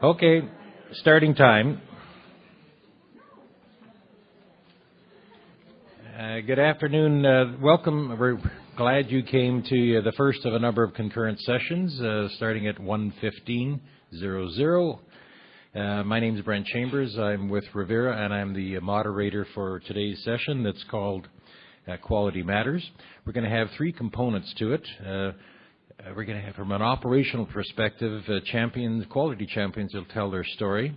Okay, starting time. Good afternoon. Welcome. We're glad you came to the first of a number of concurrent sessions, starting at 1:15:00. My name is Brent Chambers. I'm with Rivera, and I'm the moderator for today's session that's called Quality Matters. We're going to have three components to it. We're going to have, from an operational perspective, quality champions will tell their story.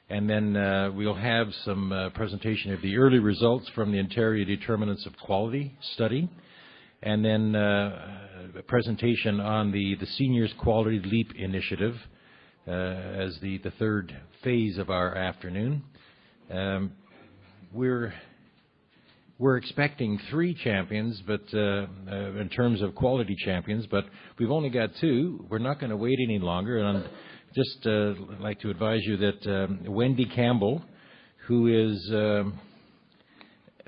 And then we'll have some presentation of the early results from the Ontario Determinants of Quality study. And then a presentation on the Seniors Quality Leap Initiative as the third phase of our afternoon. We're expecting three champions, but in terms of quality champions, but we've only got two. We're not going to wait any longer, and I'd just like to advise you that Wendy Campbell, who is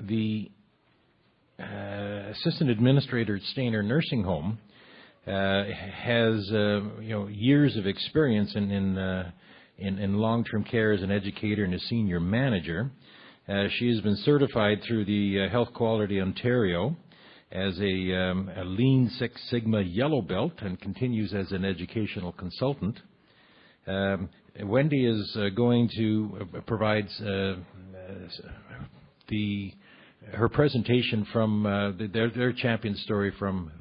the assistant administrator at Stainer Nursing Home, has years of experience in long-term care as an educator and a senior manager. She has been certified through the Health Quality Ontario as a Lean Six Sigma Yellow Belt and continues as an educational consultant. Wendy is going to provide her presentation from their champion story from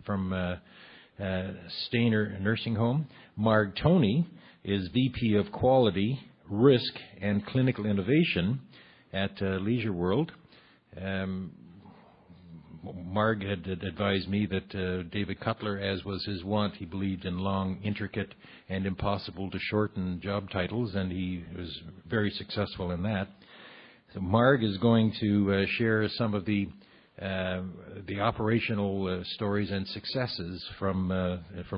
Stainer Nursing Home. Marg Toney is VP of Quality, Risk, and Clinical Innovation at Leisure World. Marg had advised me that David Cutler, as was his wont, he believed in long, intricate, and impossible to shorten job titles, and he was very successful in that. So Marg is going to share some of the operational stories and successes from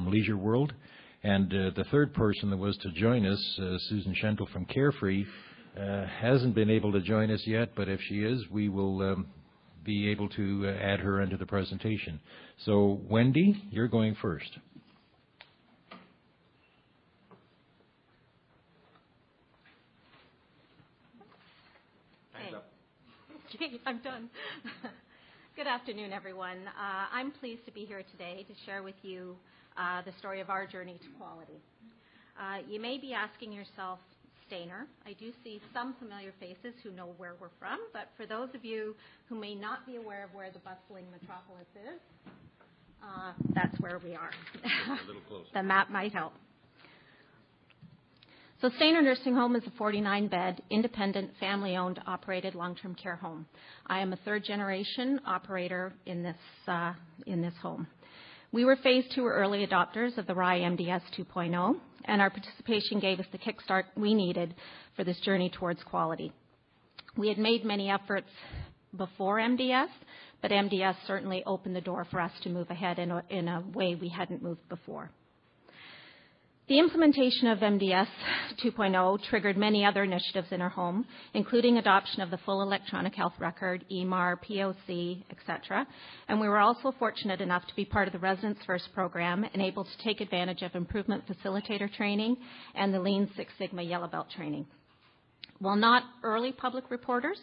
Leisure World. And the third person that was to join us, Susan Schentel from Carefree, hasn't been able to join us yet, but if she is, we will be able to add her into the presentation. So, Wendy, you're going first. Hands up. Okay, I'm done. Good afternoon, everyone. I'm pleased to be here today to share with you the story of our journey to quality. You may be asking yourself, Stainer. I do see some familiar faces who know where we're from, but for those of you who may not be aware of where the bustling metropolis is, that's where we are. A little closer. The map might help. So Stainer Nursing Home is a 49-bed, independent, family-owned, operated long-term care home. I am a third-generation operator in this home. We were phase 2 early adopters of the RIE MDS 2.0, and our participation gave us the kickstart we needed for this journey towards quality. We had made many efforts before MDS, but MDS certainly opened the door for us to move ahead in a way we hadn't moved before. The implementation of MDS 2.0 triggered many other initiatives in our home, including adoption of the full electronic health record, EMAR, POC, etc. And we were also fortunate enough to be part of the Residents First program and able to take advantage of improvement facilitator training and the Lean Six Sigma Yellow Belt training. While not early public reporters,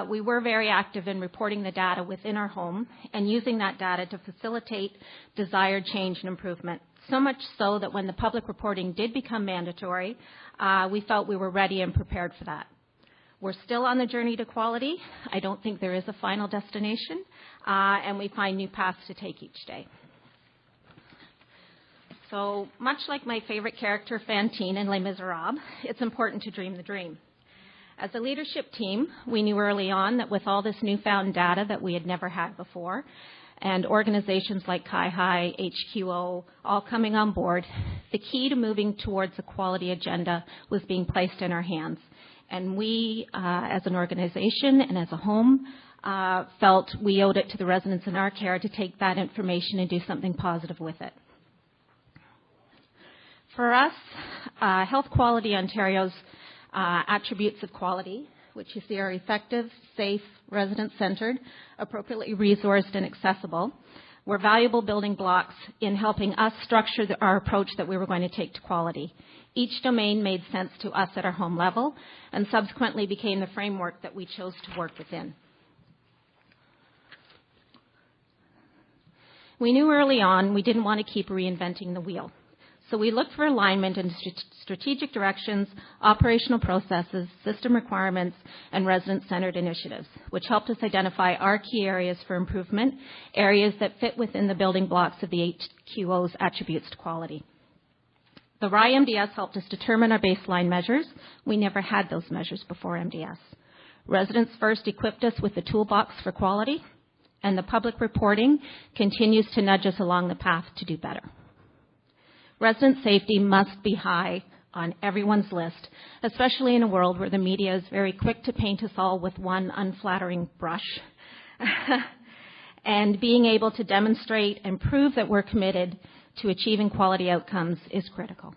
we were very active in reporting the data within our home and using that data to facilitate desired change and improvement. So much so that when the public reporting did become mandatory, we felt we were ready and prepared for that. We're still on the journey to quality. I don't think there is a final destination, and we find new paths to take each day. So much like my favorite character, Fantine in Les Miserables, it's important to dream the dream. As a leadership team, we knew early on that with all this newfound data that we had never had before, and organizations like CIHI, HQO, all coming on board, the key to moving towards a quality agenda was being placed in our hands. And we, as an organization and as a home, felt we owed it to the residents in our care to take that information and do something positive with it. For us, Health Quality Ontario's attributes of quality, which you see are effective, safe, resident-centered, appropriately resourced, and accessible, were valuable building blocks in helping us structure our approach that we were going to take to quality. Each domain made sense to us at our home level and subsequently became the framework that we chose to work within. We knew early on we didn't want to keep reinventing the wheel. So we looked for alignment in strategic directions, operational processes, system requirements, and resident-centered initiatives, which helped us identify our key areas for improvement, areas that fit within the building blocks of the HQO's attributes to quality. The RAI MDS helped us determine our baseline measures. We never had those measures before MDS. Residents First equipped us with the toolbox for quality, and the public reporting continues to nudge us along the path to do better. Resident safety must be high on everyone's list, especially in a world where the media is very quick to paint us all with one unflattering brush. And being able to demonstrate and prove that we're committed to achieving quality outcomes is critical.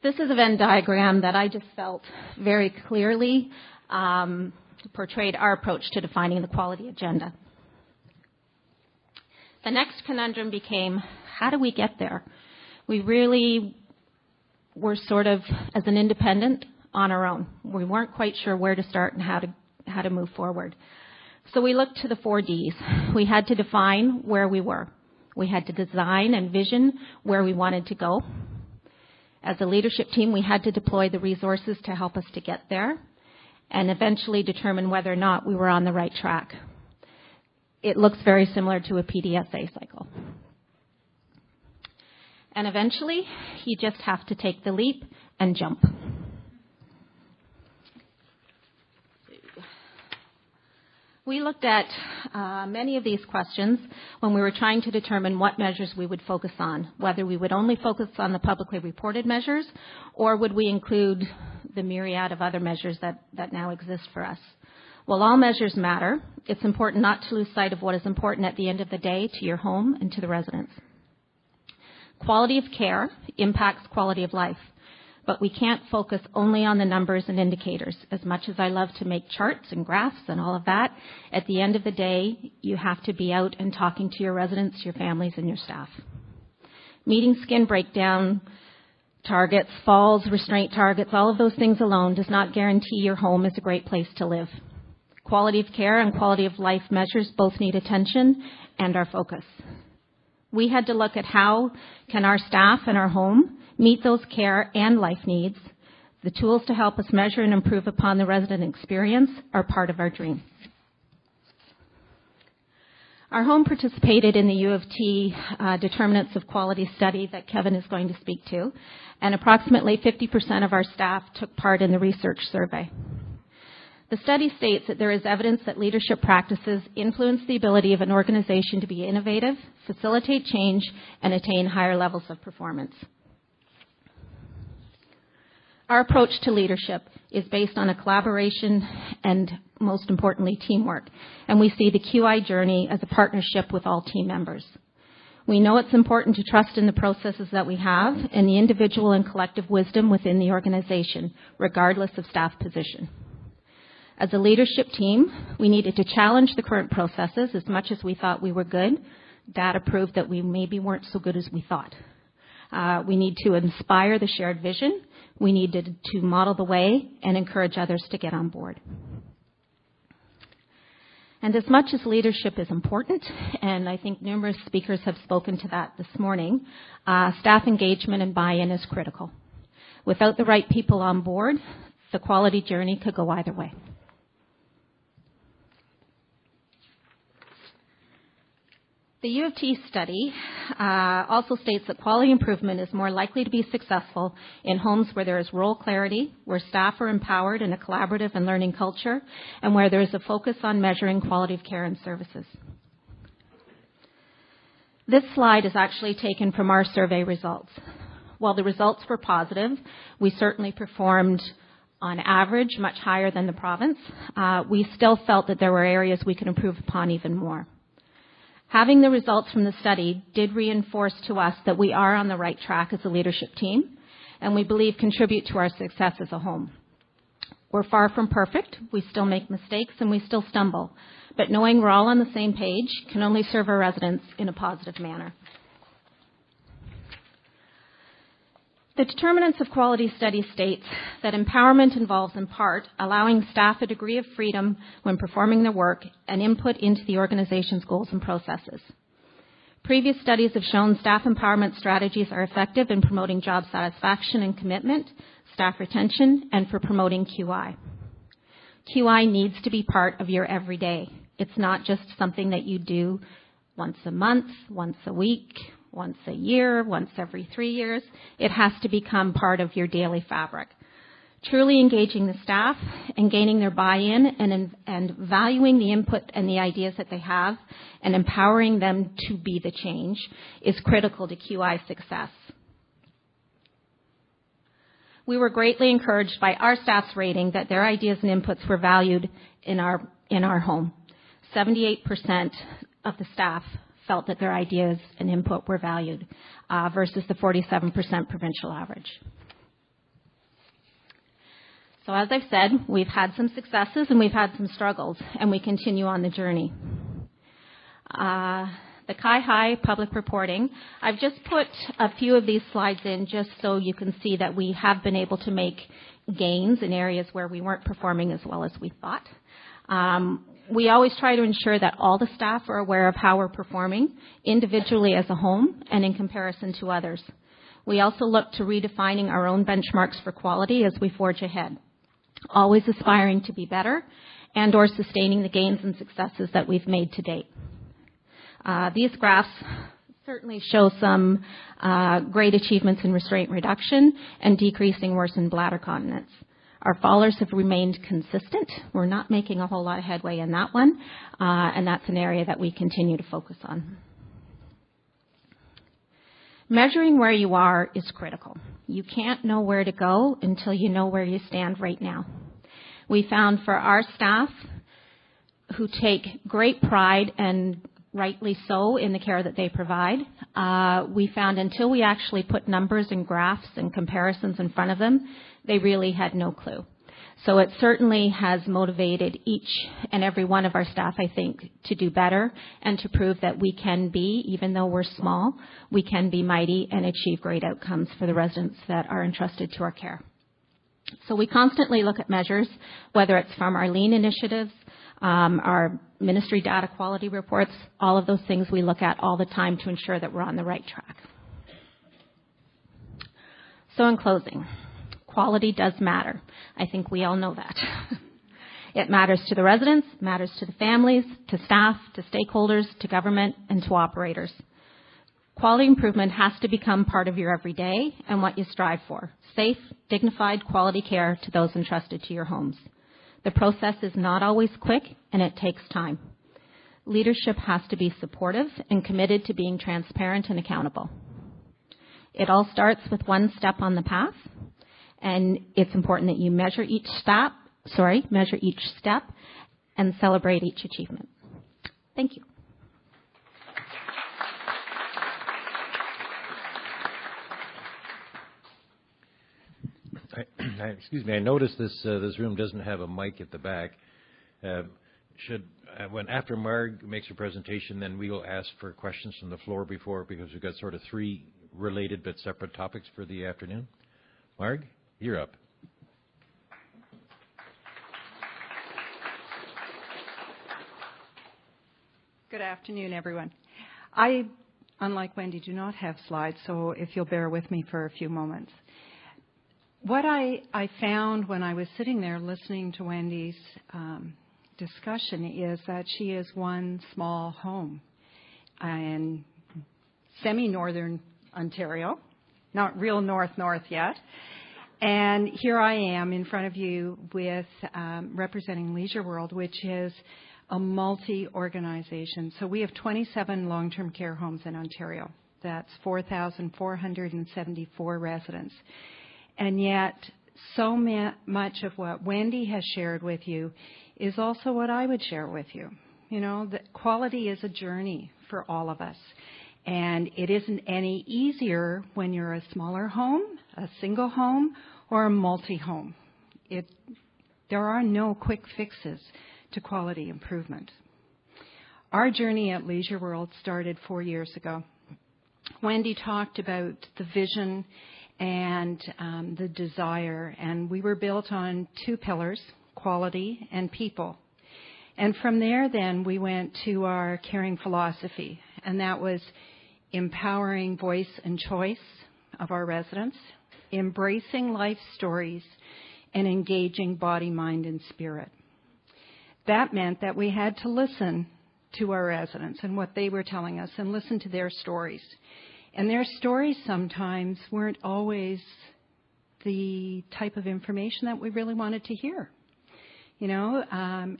This is a Venn diagram that I just felt very clearly portrayed our approach to defining the quality agenda. The next conundrum became, how do we get there? We really were sort of, as an independent, on our own. We weren't quite sure where to start and how to move forward. So we looked to the 4 Ds. We had to define where we were. We had to design and vision where we wanted to go. As a leadership team, we had to deploy the resources to help us to get there and eventually determine whether or not we were on the right track. It looks very similar to a PDSA cycle. And eventually, you just have to take the leap and jump. We looked at many of these questions when we were trying to determine what measures we would focus on, whether we would only focus on the publicly reported measures or would we include the myriad of other measures that now exist for us. While all measures matter, it's important not to lose sight of what is important at the end of the day to your home and to the residents. Quality of care impacts quality of life, but we can't focus only on the numbers and indicators. As much as I love to make charts and graphs and all of that, at the end of the day, you have to be out and talking to your residents, your families, and your staff. Meeting skin breakdown targets, falls, restraint targets, all of those things alone does not guarantee your home is a great place to live. Quality of care and quality of life measures both need attention and our focus. We had to look at how can our staff and our home meet those care and life needs. The tools to help us measure and improve upon the resident experience are part of our dream. Our home participated in the U of T Determinants of Quality study that Kevin is going to speak to, and approximately 50% of our staff took part in the research survey. The study states that there is evidence that leadership practices influence the ability of an organization to be innovative, facilitate change, and attain higher levels of performance. Our approach to leadership is based on a collaboration and, most importantly, teamwork, and we see the QI journey as a partnership with all team members. We know it's important to trust in the processes that we have and the individual and collective wisdom within the organization, regardless of staff position. As a leadership team, we needed to challenge the current processes as much as we thought we were good. Data proved that we maybe weren't so good as we thought. We need to inspire the shared vision. We needed to model the way and encourage others to get on board. And as much as leadership is important, and I think numerous speakers have spoken to that this morning, staff engagement and buy-in is critical. Without the right people on board, the quality journey could go either way. The U of T study also states that quality improvement is more likely to be successful in homes where there is role clarity, where staff are empowered in a collaborative and learning culture, and where there is a focus on measuring quality of care and services. This slide is actually taken from our survey results. While the results were positive, we certainly performed on average much higher than the province. We still felt that there were areas we could improve upon even more. Having the results from the study did reinforce to us that we are on the right track as a leadership team, and we believe contribute to our success as a home. We're far from perfect. We still make mistakes and we still stumble. But knowing we're all on the same page can only serve our residents in a positive manner. The Determinants of Quality study states that empowerment involves, in part, allowing staff a degree of freedom when performing their work and input into the organization's goals and processes. Previous studies have shown staff empowerment strategies are effective in promoting job satisfaction and commitment, staff retention, and for promoting QI. QI needs to be part of your everyday. It's not just something that you do once a month, once a week, once a year, once every 3 years. It has to become part of your daily fabric. Truly engaging the staff and gaining their buy-in and valuing the input and the ideas that they have and empowering them to be the change is critical to QI success. We were greatly encouraged by our staff's rating that their ideas and inputs were valued in our home. 78% of the staff felt that their ideas and input were valued versus the 47% provincial average. So as I've said, we've had some successes and we've had some struggles, and we continue on the journey. The Kai-Hai public reporting, I've just put a few of these slides in just so you can see that we have been able to make gains in areas where we weren't performing as well as we thought. We always try to ensure that all the staff are aware of how we're performing, individually as a home and in comparison to others. We also look to redefining our own benchmarks for quality as we forge ahead, always aspiring to be better and or sustaining the gains and successes that we've made to date. These graphs certainly show some great achievements in restraint reduction and decreasing worsened bladder continence. Our fallers have remained consistent. We're not making a whole lot of headway in that one, and that's an area that we continue to focus on. Measuring where you are is critical. You can't know where to go until you know where you stand right now. We found for our staff who take great pride, and rightly so, in the care that they provide, we found until we actually put numbers and graphs and comparisons in front of them, they really had no clue. So it certainly has motivated each and every one of our staff, I think, to do better and to prove that we can be, even though we're small, we can be mighty and achieve great outcomes for the residents that are entrusted to our care. So we constantly look at measures, whether it's from our lean initiatives, our ministry data quality reports, all of those things we look at all the time to ensure that we're on the right track. So in closing, quality does matter. I think we all know that. It matters to the residents, matters to the families, to staff, to stakeholders, to government, and to operators. Quality improvement has to become part of your everyday and what you strive for. Safe, dignified, quality care to those entrusted to your homes. The process is not always quick, and it takes time. Leadership has to be supportive and committed to being transparent and accountable. It all starts with one step on the path, and it's important that you measure each step and celebrate each achievement. Thank you. Excuse me. I noticed this room doesn't have a mic at the back. After Marg makes her presentation, then we will ask for questions from the floor because we've got sort of three related but separate topics for the afternoon. Marg, you're up. Good afternoon, everyone. I, unlike Wendy, do not have slides, so if you'll bear with me for a few moments. What I found when I was sitting there listening to Wendy's discussion is that she is one small home in semi-northern Ontario, not real north yet. And here I am in front of you with representing Leisure World, which is a multi-organization. So we have 27 long-term care homes in Ontario. That's 4,474 residents. And yet, so much of what Wendy has shared with you is also what I would share with you. You know, that quality is a journey for all of us. And it isn't any easier when you're a smaller home, a single home, or a multi-home. There are no quick fixes to quality improvement. Our journey at Leisure World started 4 years ago. Wendy talked about the vision and the desire, and we were built on 2 pillars, quality and people. And from there, then, we went to our caring philosophy, and that was empowering voice and choice of our residents, embracing life stories, and engaging body, mind, and spirit. That meant that we had to listen to our residents and what they were telling us and listen to their stories. And their stories sometimes weren't always the type of information that we really wanted to hear. You know,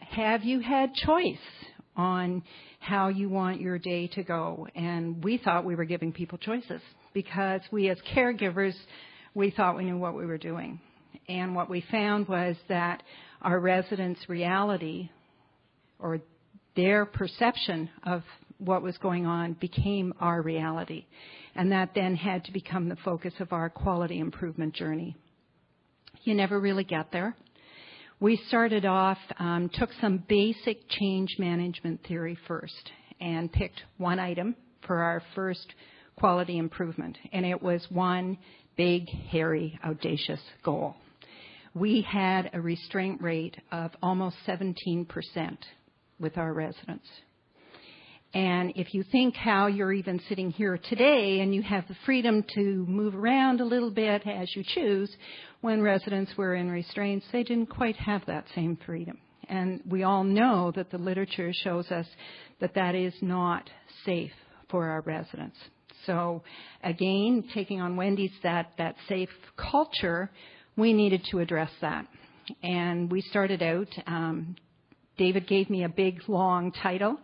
have you had choice on how you want your day to go? And we thought we were giving people choices because we as caregivers, we thought we knew what we were doing. And what we found was that our residents' reality or their perception of what was going on became our reality. And that then had to become the focus of our quality improvement journey. You never really get there. We started off, took some basic change management theory first and picked one item for our first quality improvement. And it was one big, hairy, audacious goal. We had a restraint rate of almost 17% with our residents. And if you think how you're even sitting here today and you have the freedom to move around a little bit as you choose, when residents were in restraints, they didn't quite have that same freedom. And we all know that the literature shows us that that is not safe for our residents. So again, taking on Wendy's that safe culture, we needed to address that. And we started out, David gave me a big, long title,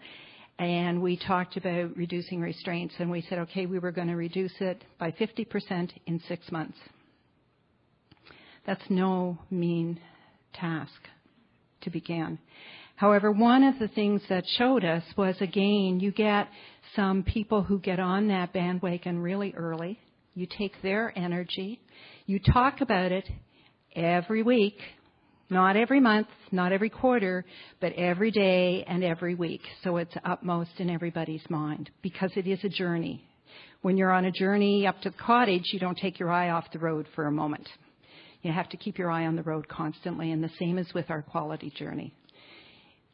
and we talked about reducing restraints. And we said, okay, we were going to reduce it by 50% in 6 months. That's no mean task to begin. However, one of the things that showed us was, again, you get some people who get on that bandwagon really early. You take their energy. You talk about it every week, not every month, not every quarter, but every day and every week. So it's upmost in everybody's mind because it is a journey. When you're on a journey up to the cottage, you don't take your eye off the road for a moment. You have to keep your eye on the road constantly, and the same is with our quality journey.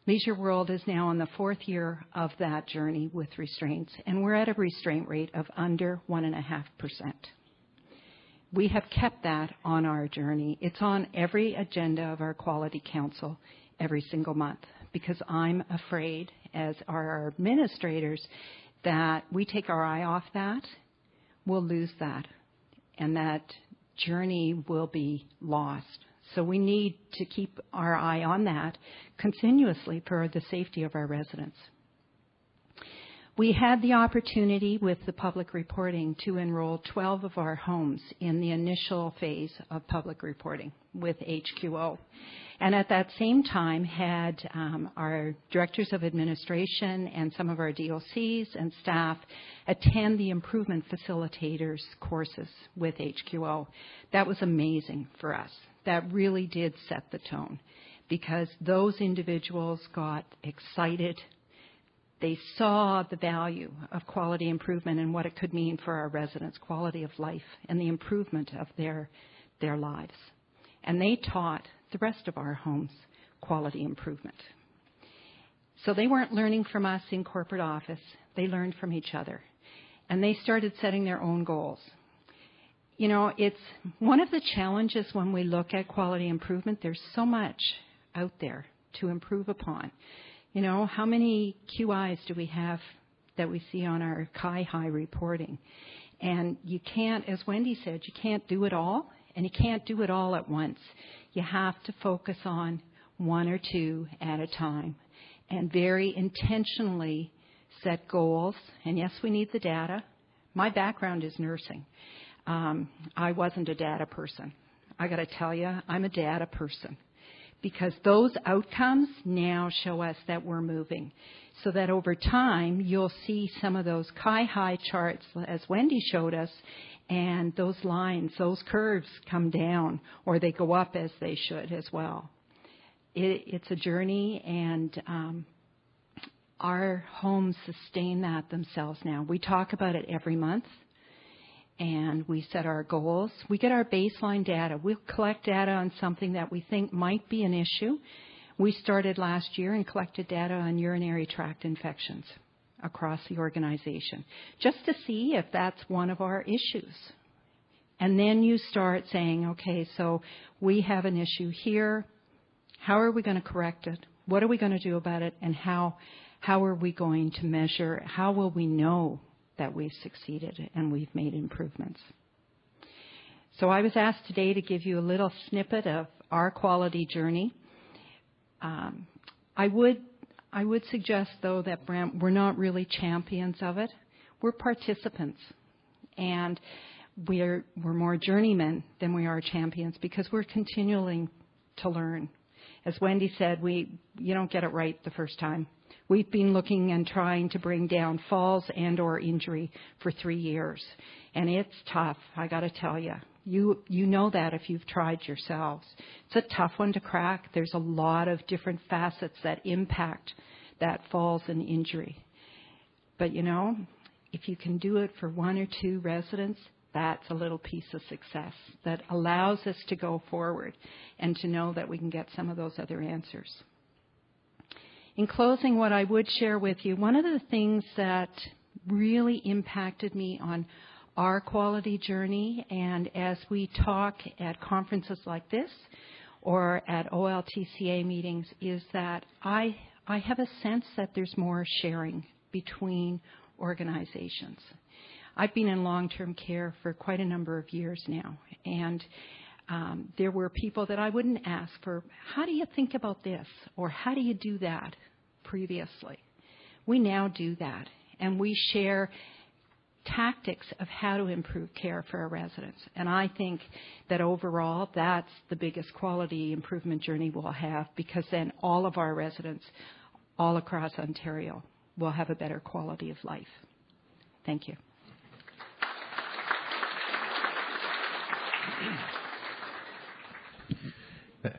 Leisure World is now in the 4th year of that journey with restraints, and we're at a restraint rate of under 1.5%. We have kept that on our journey. It's on every agenda of our Quality Council every single month because I'm afraid, as are our administrators, that we take our eye off that, we'll lose that, and that journey will be lost. So we need to keep our eye on that continuously for the safety of our residents. We had the opportunity with the public reporting to enroll 12 of our homes in the initial phase of public reporting with HQO. And at that same time had our directors of administration and some of our DOCs and staff attend the improvement facilitators courses with HQO. That was amazing for us. That really did set the tone because those individuals got excited. They saw the value of quality improvement and what it could mean for our residents' quality of life and the improvement of their lives. And they taught the rest of our homes quality improvement. So they weren't learning from us in corporate office. They learned from each other. And they started setting their own goals. You know, it's one of the challenges when we look at quality improvement. There's so much out there to improve upon. You know, how many QIs do we have that we see on our High reporting? And you can't, as Wendy said, you can't do it all, and you can't do it all at once. You have to focus on one or two at a time and very intentionally set goals. And yes, we need the data. My background is nursing. I wasn't a data person. I got to tell you, I'm a data person because those outcomes now show us that we're moving so that over time you'll see some of those high charts as Wendy showed us, and those lines, those curves come down or they go up as they should as well. it's a journey, and our homes sustain that themselves now. We talk about it every month, and we set our goals. We get our baseline data. We'll collect data on something that we think might be an issue. We started last year and collected data on urinary tract infections across the organization, just to see if that's one of our issues. And then you start saying, okay, so we have an issue here. How are we going to correct it? What are we going to do about it? And how are we going to measure? How will we know that we've succeeded and we've made improvements? So I was asked today to give you a little snippet of our quality journey. I would suggest, though, that, Brent, we're not really champions of it. We're participants. And we're more journeymen than we are champions because we're continuing to learn. As Wendy said, you don't get it right the first time. We've been looking and trying to bring down falls and or injury for 3 years. And it's tough, I got to tell you. You know that if you've tried yourselves. It's a tough one to crack. There's a lot of different facets that impact that falls and injury. But, if you can do it for 1 or 2 residents, that's a little piece of success that allows us to go forward and to know that we can get some of those other answers. In closing, what I would share with you, one of the things that really impacted me on our quality journey, and as we talk at conferences like this or at OLTCA meetings, is that I have a sense that there's more sharing between organizations. I've been in long-term care for quite a number of years now, and there were people that I wouldn't ask for, how do you think about this, or how do you do that previously? We now do that, and we share tactics of how to improve care for our residents. And I think that overall, that's the biggest quality improvement journey we'll have, because then all of our residents all across Ontario will have a better quality of life. Thank you.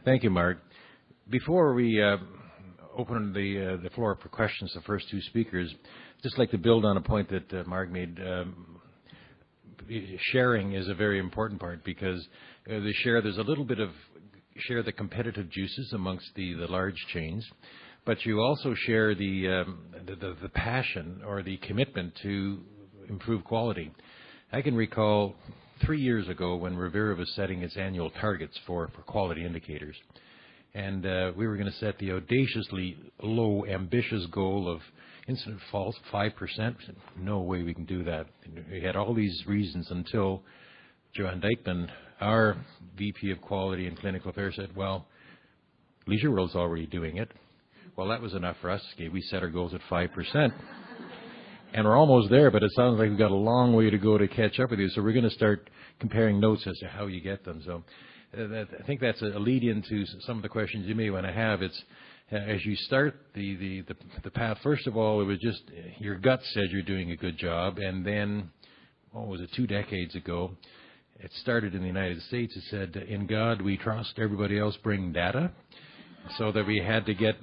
Thank you, Marg. Before we open the floor for questions, the first 2 speakers, just like to build on a point that Marg made. Sharing is a very important part, because there's a little bit of share the competitive juices amongst the large chains, but you also share the passion or the commitment to improve quality. I can recall 3 years ago when Revera was setting its annual targets for quality indicators. And we were going to set the audaciously low, ambitious goal of incident falls 5%. No way we can do that. And we had all these reasons until Joanne Dykeman, our VP of Quality and Clinical Affairs, said, well, Leisure World's already doing it. Well, that was enough for us. Okay, we set our goals at 5%. And we're almost there, but it sounds like we've got a long way to go to catch up with you. So we're going to start comparing notes as to how you get them. So I think that's a lead-in to some of the questions you may want to have. It's as you start the path, first of all, it was just your gut said you're doing a good job. And then, 2 decades ago, it started in the United States. It said, in God we trust, everybody else bring data. So that we had to get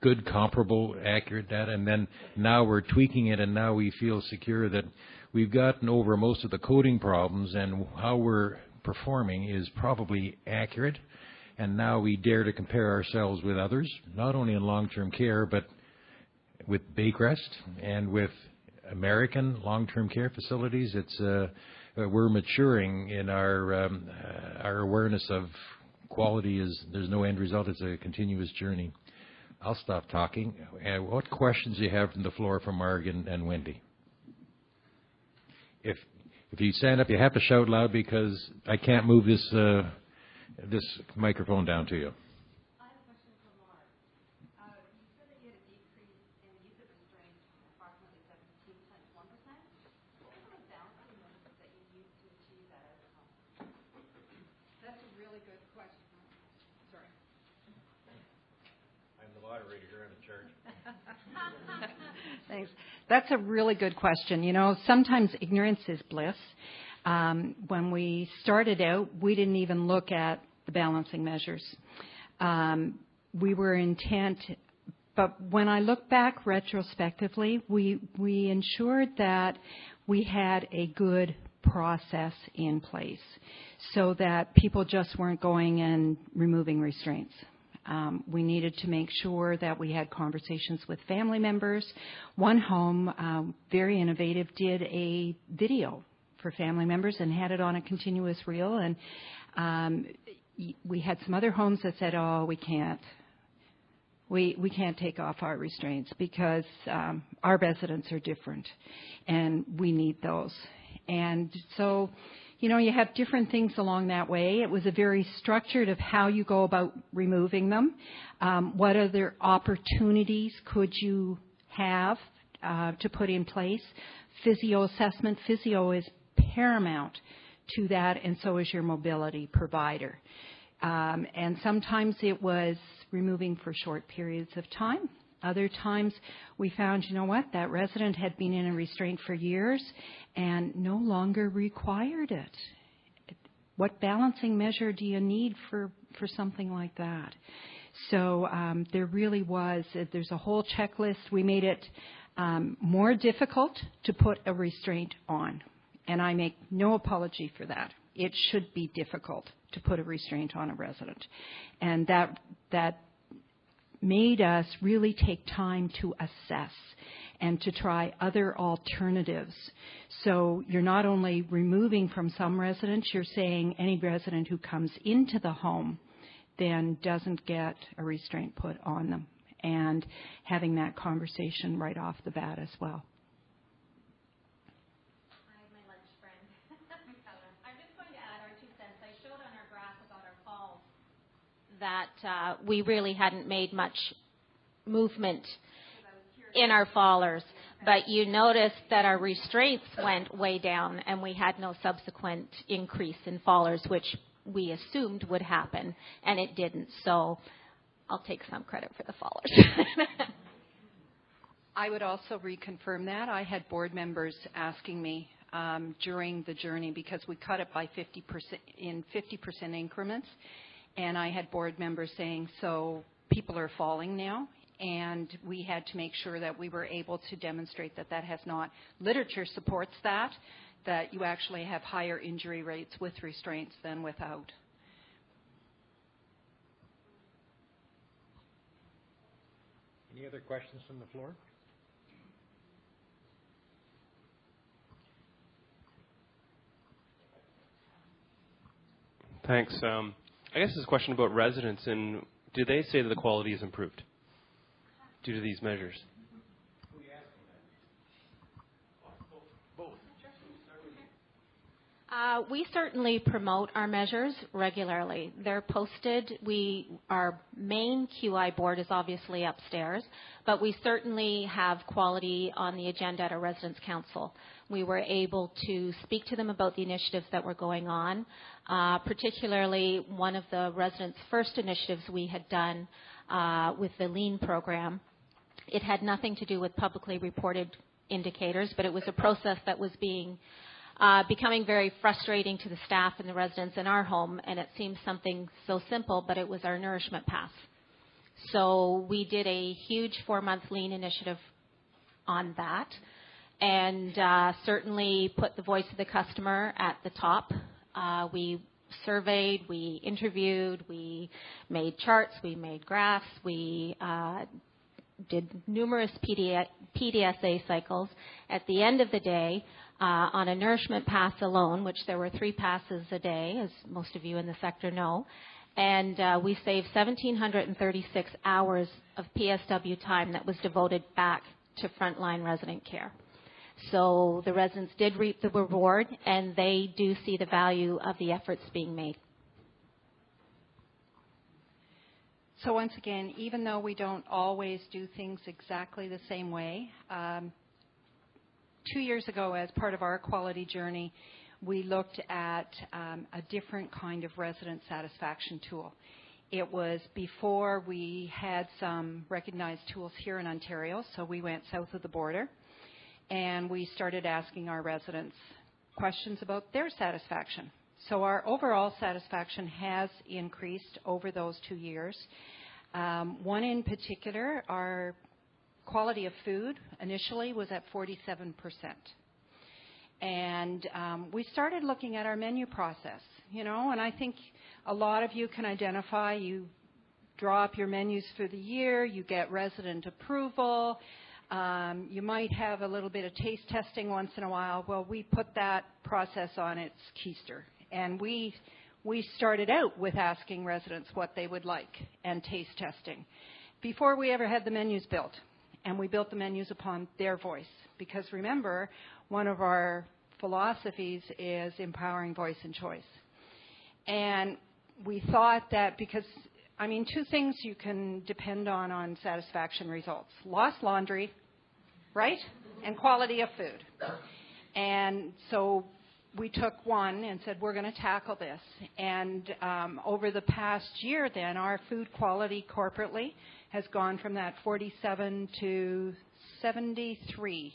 good, comparable, accurate data. And then now we're tweaking it, and now we feel secure that we've gotten over most of the coding problems, and how we're performing is probably accurate. And now we dare to compare ourselves with others, not only in long-term care, but with Baycrest and with American long-term care facilities. We're maturing in our awareness of quality. There's no end result. It's a continuous journey. I'll stop talking. What questions do you have from the floor from Marg and Wendy? If you stand up, you have to shout loud, because I can't move this microphone down to you. I have a question for Marg. You said that you had a decrease in usage restraints from approximately 17% to 1%. What were the balancing measures that you used to achieve that outcome? That's a really good question. Sorry. I'm the moderator here. I'm in charge. Thanks. That's a really good question. Sometimes ignorance is bliss. When we started out, we didn't even look at the balancing measures. we were intent. But when I look back retrospectively, we ensured that we had a good process in place so that people just weren't going and removing restraints. We needed to make sure that we had conversations with family members. One home, very innovative, did a video for family members and had it on a continuous reel. And we had some other homes that said, oh, we can't. We can't take off our restraints because our residents are different and we need those. And so, you know, you have different things along that way. It was a very structured of how you go about removing them. What other opportunities could you have to put in place? Physio assessment. Physio is paramount to that, and so is your mobility provider. And sometimes it was removing for short periods of time. Other times we found, you know what, that resident had been in a restraint for years and no longer required it. What balancing measure do you need for something like that? So there really was, there's a whole checklist. We made it more difficult to put a restraint on. And I make no apology for that. It should be difficult to put a restraint on a resident. And that made us really take time to assess and to try other alternatives. So you're not only removing from some residents, you're saying any resident who comes into the home then doesn't get a restraint put on them, and having that conversation right off the bat as well. Hi, my lunch friend. I'm just going to add our 2 cents. I showed on our graph about our falls that we really hadn't made much movement in our fallers. But you noticed that our restraints went way down and we had no subsequent increase in fallers, which we assumed would happen, and it didn't. So I'll take some credit for the fallers. I would also reconfirm that. I had board members asking me during the journey, because we cut it by 50% in 50% increments, and I had board members saying, so people are falling now, and we had to make sure that we were able to demonstrate that that has not. Literature supports that you actually have higher injury rates with restraints than without. Any other questions from the floor? Thanks. I guess this is a question about residents, and do they say that the quality is improved due to these measures? We certainly promote our measures regularly. They're posted. Our main QI board is obviously upstairs, but we certainly have quality on the agenda at our residence council. We were able to speak to them about the initiatives that were going on, particularly one of the residents' first initiatives we had done with the LEAN program. It had nothing to do with publicly reported indicators, but it was a process that was becoming very frustrating to the staff and the residents in our home, and it seemed something so simple, but it was our nourishment pass. So we did a huge 4-month LEAN initiative on that, and certainly put the voice of the customer at the top. We surveyed, we interviewed, we made charts, we made graphs, we did numerous PDSA cycles. At the end of the day, on a nourishment pass alone, which there were 3 passes a day, as most of you in the sector know, and we saved 1,736 hours of PSW time that was devoted back to frontline resident care. So the residents did reap the reward, and they do see the value of the efforts being made. So once again, even though we don't always do things exactly the same way, 2 years ago, as part of our quality journey, we looked at a different kind of resident satisfaction tool. It was before we had some recognized tools here in Ontario, so we went south of the border, and we started asking our residents questions about their satisfaction. So our overall satisfaction has increased over those 2 years. One in particular, our quality of food initially was at 47%. And we started looking at our menu process, and I think a lot of you can identify, you draw up your menus for the year, you get resident approval, you might have a little bit of taste testing once in a while. Well, we put that process on its keister, and we started out with asking residents what they would like and taste testing before we ever had the menus built. And we built the menus upon their voice, because remember, one of our philosophies is empowering voice and choice. And we thought that because, two things you can depend on satisfaction results: lost laundry, right? And quality of food. And so we took one and said, we're going to tackle this. And over the past year then, our food quality corporately has gone from that 47 to 73%.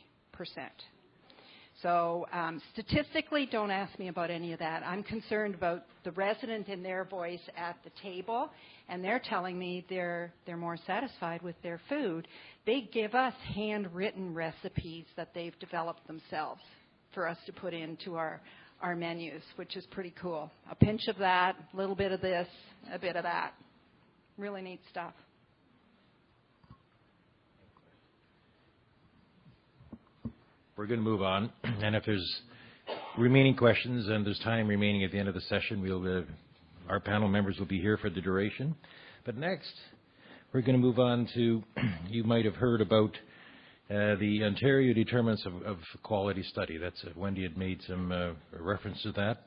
So statistically, don't ask me about any of that. I'm concerned about the resident and their voice at the table, and they're telling me they're more satisfied with their food. They give us handwritten recipes that they've developed themselves for us to put into our menus, which is pretty cool. A pinch of that, a little bit of this, a bit of that. Really neat stuff. We're going to move on, and if there's remaining questions and there's time remaining at the end of the session, our panel members will be here for the duration. But next, we're going to move on to, you might have heard about the Ontario Determinants of Quality Study. That's Wendy had made some reference to that.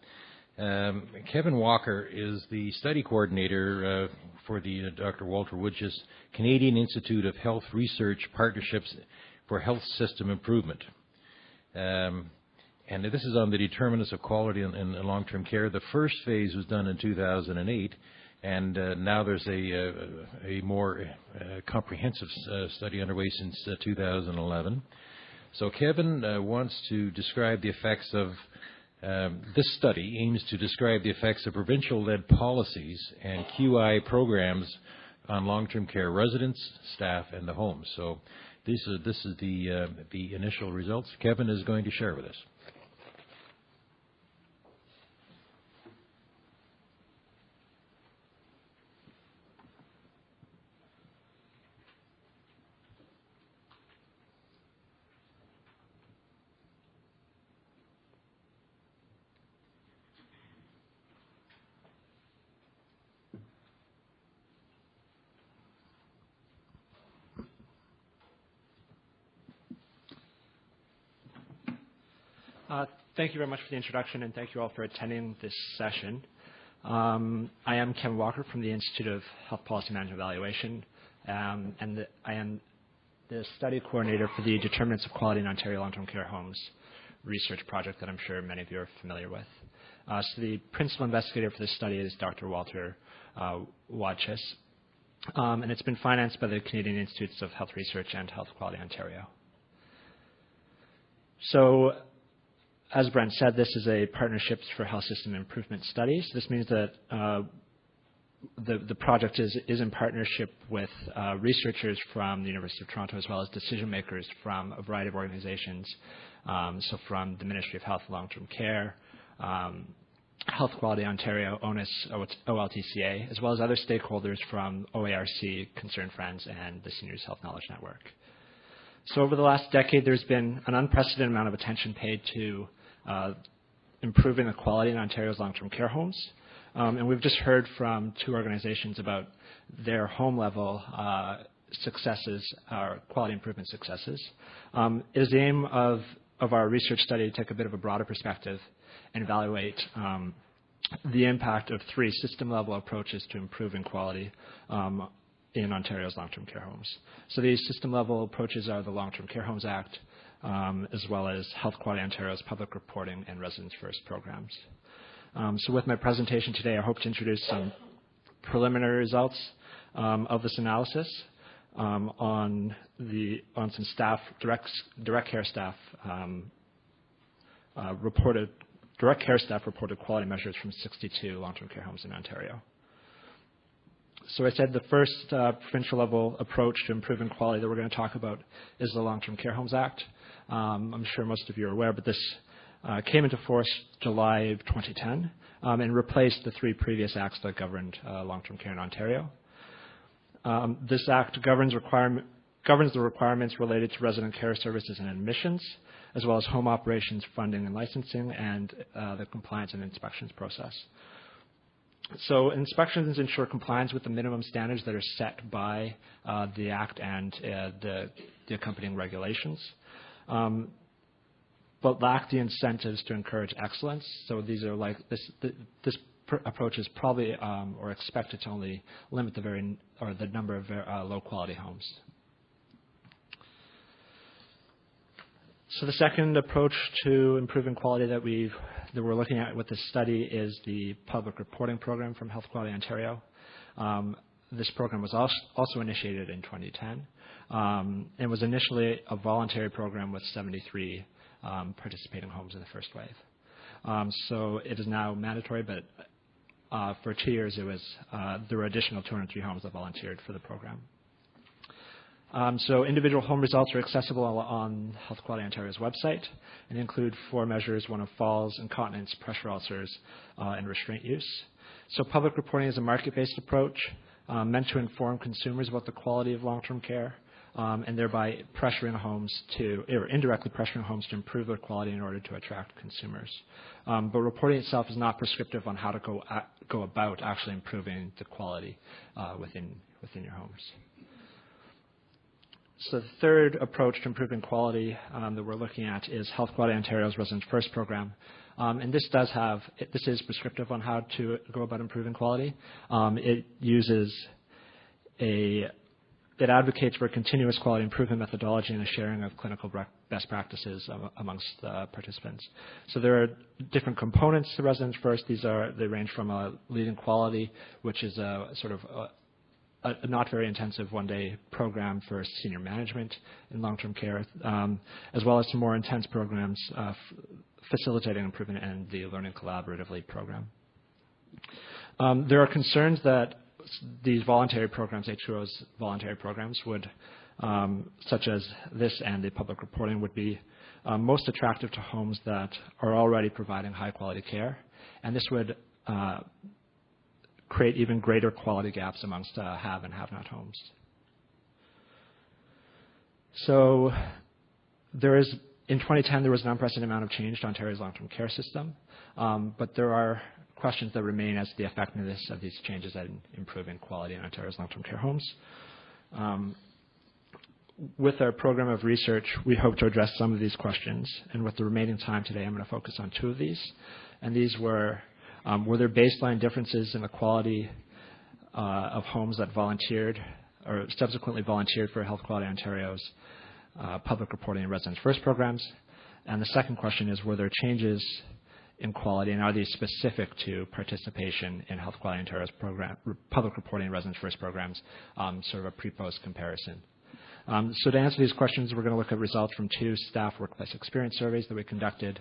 Kevin Walker is the study coordinator for the Dr. Walter Woodge's Canadian Institute of Health Research Partnerships for Health System Improvement. And this is on the determinants of quality in long-term care. The first phase was done in 2008, and now there's a more comprehensive study underway since 2011. So Kevin wants to describe the effects of this study aims to describe the effects of provincial-led policies and QI programs on long-term care residents, staff, and the homes. So this is the initial results Kevin is going to share with us. Thank you very much for the introduction, and thank you all for attending this session. I am Kevin Walker from the Institute of Health Policy Management Evaluation, and I am the study coordinator for the Determinants of Quality in Ontario Long-Term Care Homes research project that I'm sure many of you are familiar with. So the principal investigator for this study is Dr. Walter Woodge's, and it's been financed by the Canadian Institutes of Health Research and Health Quality Ontario. So, as Brent said, this is a Partnerships for Health System Improvement study. So this means that the project is in partnership with researchers from the University of Toronto, as well as decision makers from a variety of organizations. So from the Ministry of Health and Long-Term Care, Health Quality Ontario, ONUS, OLTCA, as well as other stakeholders from OARC, Concerned Friends, and the Seniors Health Knowledge Network. So over the last decade, there's been an unprecedented amount of attention paid to improving the quality in Ontario's long-term care homes. And we've just heard from two organizations about their home-level successes, quality improvement successes. It is the aim of our research study to take a bit of a broader perspective and evaluate the impact of three system-level approaches to improving quality in Ontario's long-term care homes. So these system-level approaches are the Long-Term Care Homes Act, as well as Health Quality Ontario's public reporting and Residents First programs. So with my presentation today, I hope to introduce some preliminary results of this analysis on some staff, direct care staff reported quality measures from 62 long-term care homes in Ontario. So I said the first provincial level approach to improving quality that we're going to talk about is the Long-Term Care Homes Act. I'm sure most of you are aware, but this came into force July of 2010 and replaced the 3 previous acts that governed long-term care in Ontario. This act governs the requirements related to resident care services and admissions, as well as home operations, funding and licensing, and the compliance and inspections process. So inspections ensure compliance with the minimum standards that are set by the Act and the accompanying regulations, but lack the incentives to encourage excellence. So these are like this approach is probably or expected to only limit the number of low quality homes. So the second approach to improving quality that we're looking at with this study is the public reporting program from Health Quality Ontario. This program was also initiated in 2010 and was initially a voluntary program with 73 participating homes in the first wave. So it is now mandatory, but for 2 years there were additional 203 homes that volunteered for the program. So individual home results are accessible on Health Quality Ontario's website and include 4 measures, one of falls, incontinence, pressure ulcers, and restraint use. So public reporting is a market-based approach meant to inform consumers about the quality of long-term care and thereby indirectly pressuring homes to improve their quality in order to attract consumers. But reporting itself is not prescriptive on how to go about actually improving the quality within your homes. So the third approach to improving quality that we're looking at is Health Quality Ontario's Residents First program. And this is prescriptive on how to go about improving quality. It advocates for a continuous quality improvement methodology and a sharing of clinical best practices amongst participants. So there are different components to Residents First. They range from a leading quality, which is a sort of a not very intensive one-day program for senior management in long-term care, as well as some more intense programs facilitating improvement and the Learning Collaboratively program. There are concerns that these voluntary programs, H2O's voluntary programs, would, such as this and the public reporting, would be most attractive to homes that are already providing high-quality care, and this would create even greater quality gaps amongst have and have-not homes. So in 2010, there was an unprecedented amount of change to Ontario's long-term care system, but there are questions that remain as to the effectiveness of these changes in improving quality in Ontario's long-term care homes. With our program of research, we hope to address some of these questions, and with the remaining time today, I'm going to focus on 2 of these, and these were there baseline differences in the quality of homes that volunteered or subsequently volunteered for Health Quality Ontario's public reporting and Residents First programs? And the second question is, were there changes in quality, and are these specific to participation in Health Quality Ontario's public reporting and Residents First programs, sort of a pre-post comparison? So to answer these questions, we're going to look at results from 2 staff workplace experience surveys that we conducted,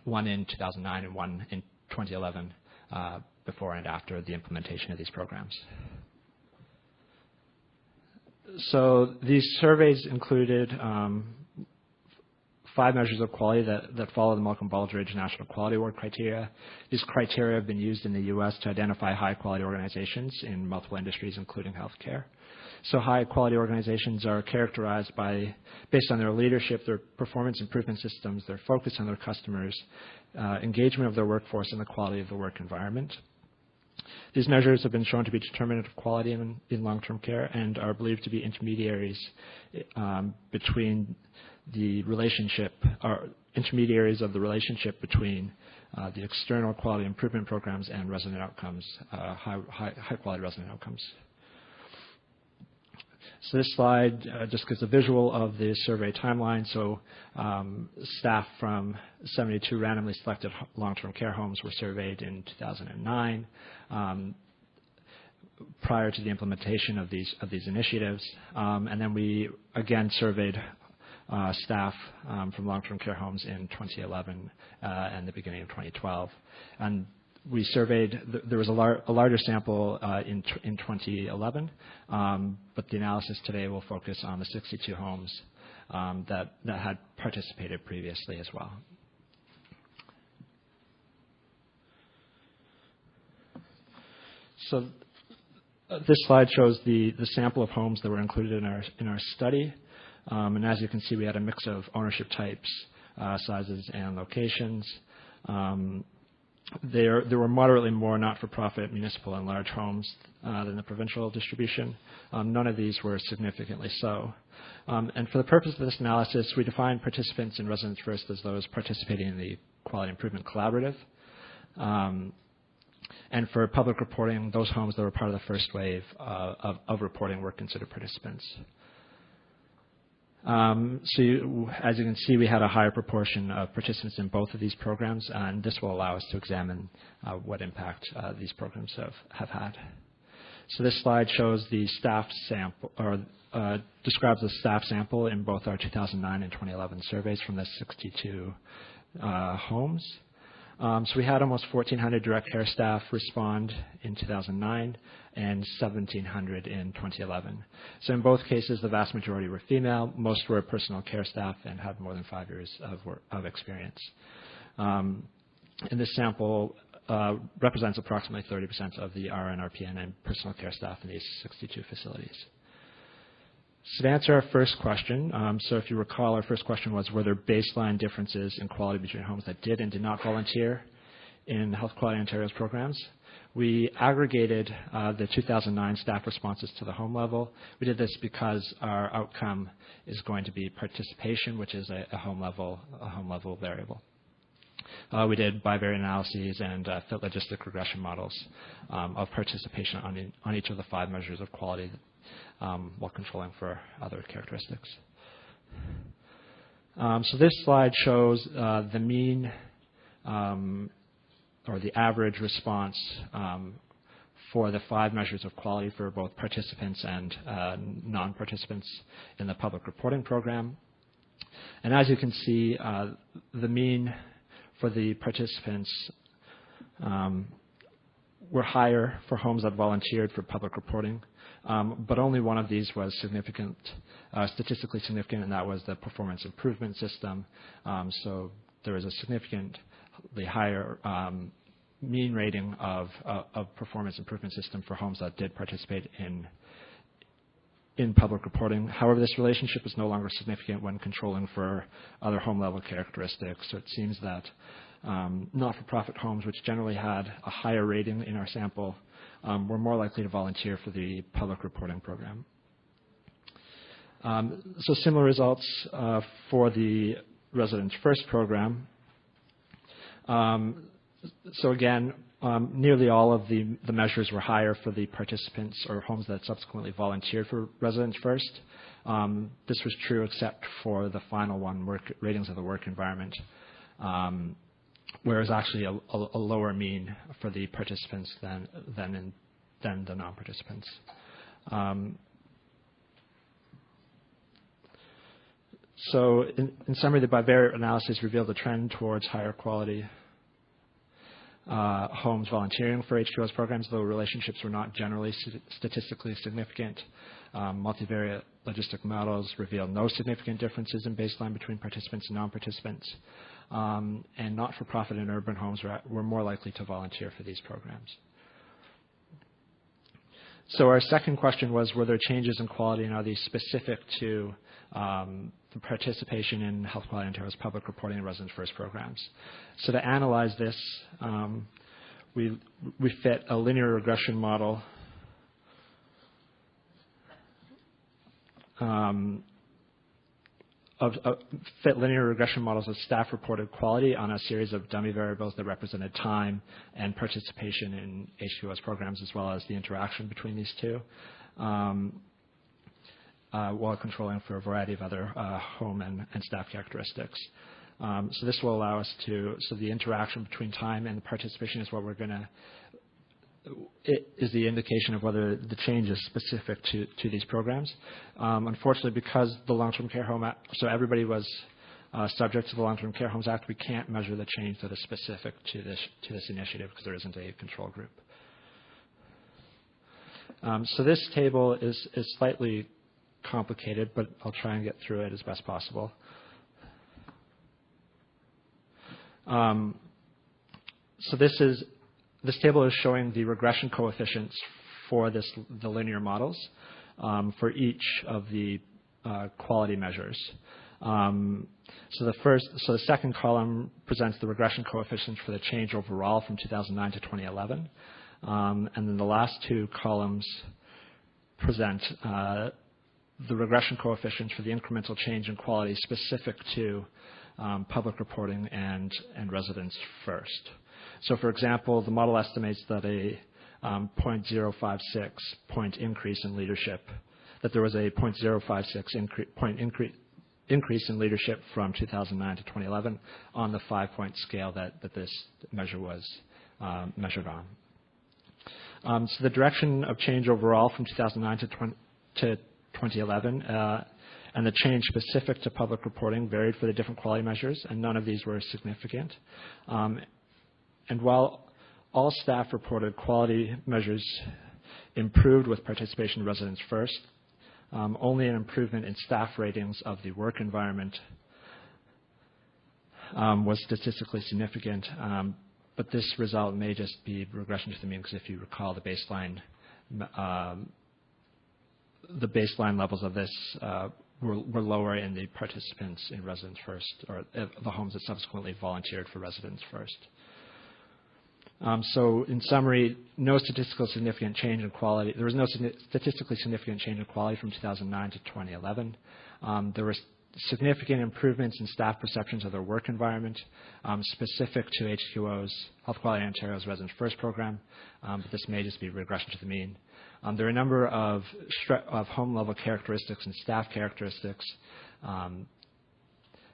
one in 2009 and one in 2011, before and after the implementation of these programs. So these surveys included 5 measures of quality that follow the Malcolm Baldrige National Quality Award criteria. These criteria have been used in the U.S. to identify high-quality organizations in multiple industries, including healthcare. So high-quality organizations are characterized based on their leadership, their performance improvement systems, their focus on their customers, engagement of their workforce, and the quality of the work environment. These measures have been shown to be determinant of quality in long-term care and are believed to be intermediaries between the relationship, or intermediaries of the relationship between the external quality improvement programs and resident outcomes, high-quality resident outcomes. So this slide just gives a visual of the survey timeline. So staff from 72 randomly selected long-term care homes were surveyed in 2009 prior to the implementation of these initiatives. And then we again surveyed staff from long-term care homes in 2011 and the beginning of 2012. And we surveyed, there was a larger sample in 2011, but the analysis today will focus on the 62 homes that had participated previously as well. So this slide shows the sample of homes that were included in our study. And as you can see, we had a mix of ownership types, sizes, and locations. There were moderately more not-for-profit, municipal, and large homes than the provincial distribution. None of these were significantly so. And for the purpose of this analysis, we defined participants in Residents First as those participating in the Quality Improvement Collaborative. And for public reporting, those homes that were part of the first wave of reporting were considered participants. As you can see, we had a higher proportion of participants in both of these programs, and this will allow us to examine what impact these programs have had. So this slide shows the staff sample, or describes the staff sample in both our 2009 and 2011 surveys from the 62 homes. So we had almost 1,400 direct care staff respond in 2009 and 1,700 in 2011. So in both cases, the vast majority were female. Most were personal care staff and had more than 5 years of experience. And this sample represents approximately 30% of the RN, RPN, and personal care staff in these 62 facilities. So to answer our first question, so if you recall, our first question was, were there baseline differences in quality between homes that did and did not volunteer in Health Quality Ontario's programs? We aggregated the 2009 staff responses to the home level. We did this because our outcome is going to be participation, which is a home level variable. We did bivariate analyses and fit logistic regression models of participation on each of the 5 measures of quality while controlling for other characteristics. So this slide shows the mean or the average response for the 5 measures of quality for both participants and non-participants in the public reporting program. And as you can see, the mean for the participants were higher for homes that volunteered for public reporting. But only one of these was significant, statistically significant, and that was the performance improvement system. So there was a significantly higher mean rating of performance improvement system for homes that did participate in public reporting. However, this relationship is no longer significant when controlling for other home level characteristics. So it seems that not-for-profit homes, which generally had a higher rating in our sample, were more likely to volunteer for the public reporting program. So similar results for the Residents First program. So again, nearly all of the measures were higher for the participants or homes that subsequently volunteeed for Residents First. This was true except for the final one, ratings of the work environment, whereas actually a lower mean for the participants than the non-participants. So in summary, the bivariate analysis revealed a trend towards higher quality homes volunteering for H2O's programs, though relationships were not generally statistically significant. Multivariate logistic models revealed no significant differences in baseline between participants and non-participants. And not-for-profit and urban homes were more likely to volunteer for these programs. So our second question was, were there changes in quality, and are these specific to the participation in Health Quality Ontario's public reporting and Residents First programs? So to analyze this, we fit a linear regression model fit linear regression models of staff-reported quality on a series of dummy variables that represented time and participation in H2O's programs, as well as the interaction between these two, while controlling for a variety of other home and staff characteristics. So this will allow us to, so the interaction between time and participation is what we're going to, it is the indication of whether the change is specific to these programs. Unfortunately, because the long-term care home, so everybody was subject to the Long-Term Care Homes Act, we can't measure the change that is specific to this initiative because there isn't a control group. So this table is slightly complicated, but I'll try and get through it as best possible. So this table is showing the regression coefficients for the linear models for each of the quality measures. So the second column presents the regression coefficients for the change overall from 2009 to 2011, and then the last two columns present the regression coefficients for the incremental change in quality specific to public reporting and residents first. So, for example, the model estimates that a 0.056 point increase in leadership, that there was a 0.056 point increase in leadership from 2009 to 2011 on the 5-point scale that this measure was measured on. So the direction of change overall from 2009 to 2011 and the change specific to public reporting varied for the different quality measures, and none of these were significant. And while all staff reported quality measures improved with participation of residents first, only an improvement in staff ratings of the work environment was statistically significant. But this result may just be regression to the mean, because if you recall, the baseline levels of this were lower in the participants in residents first, or the homes that subsequently volunteered for residents first. So in summary, no statistical significant change in quality. There was no statistically significant change in quality from 2009 to 2011. There were significant improvements in staff perceptions of their work environment, specific to HQO's, Health Quality Ontario's Residents First program, but this may just be regression to the mean. There are a number of home-level characteristics and staff characteristics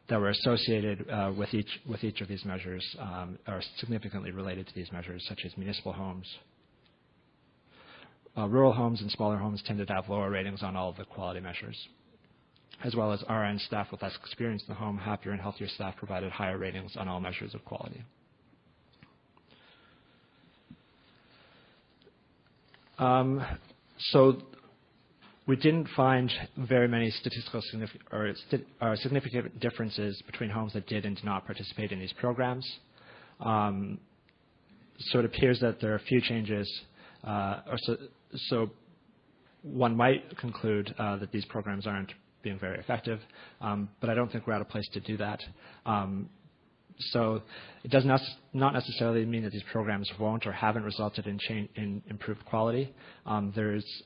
that were associated with each of these measures, are significantly related to these measures, such as municipal homes. Rural homes and smaller homes tended to have lower ratings on all of the quality measures, as well as RN staff with less experience in the home. Happier and healthier staff provided higher ratings on all measures of quality. So we didn't find very many statistical significant differences between homes that did and did not participate in these programs. So it appears that there are a few changes. So one might conclude that these programs aren't being very effective, but I don't think we're at a place to do that. So it does not necessarily mean that these programs won't or haven't resulted in improved quality. There's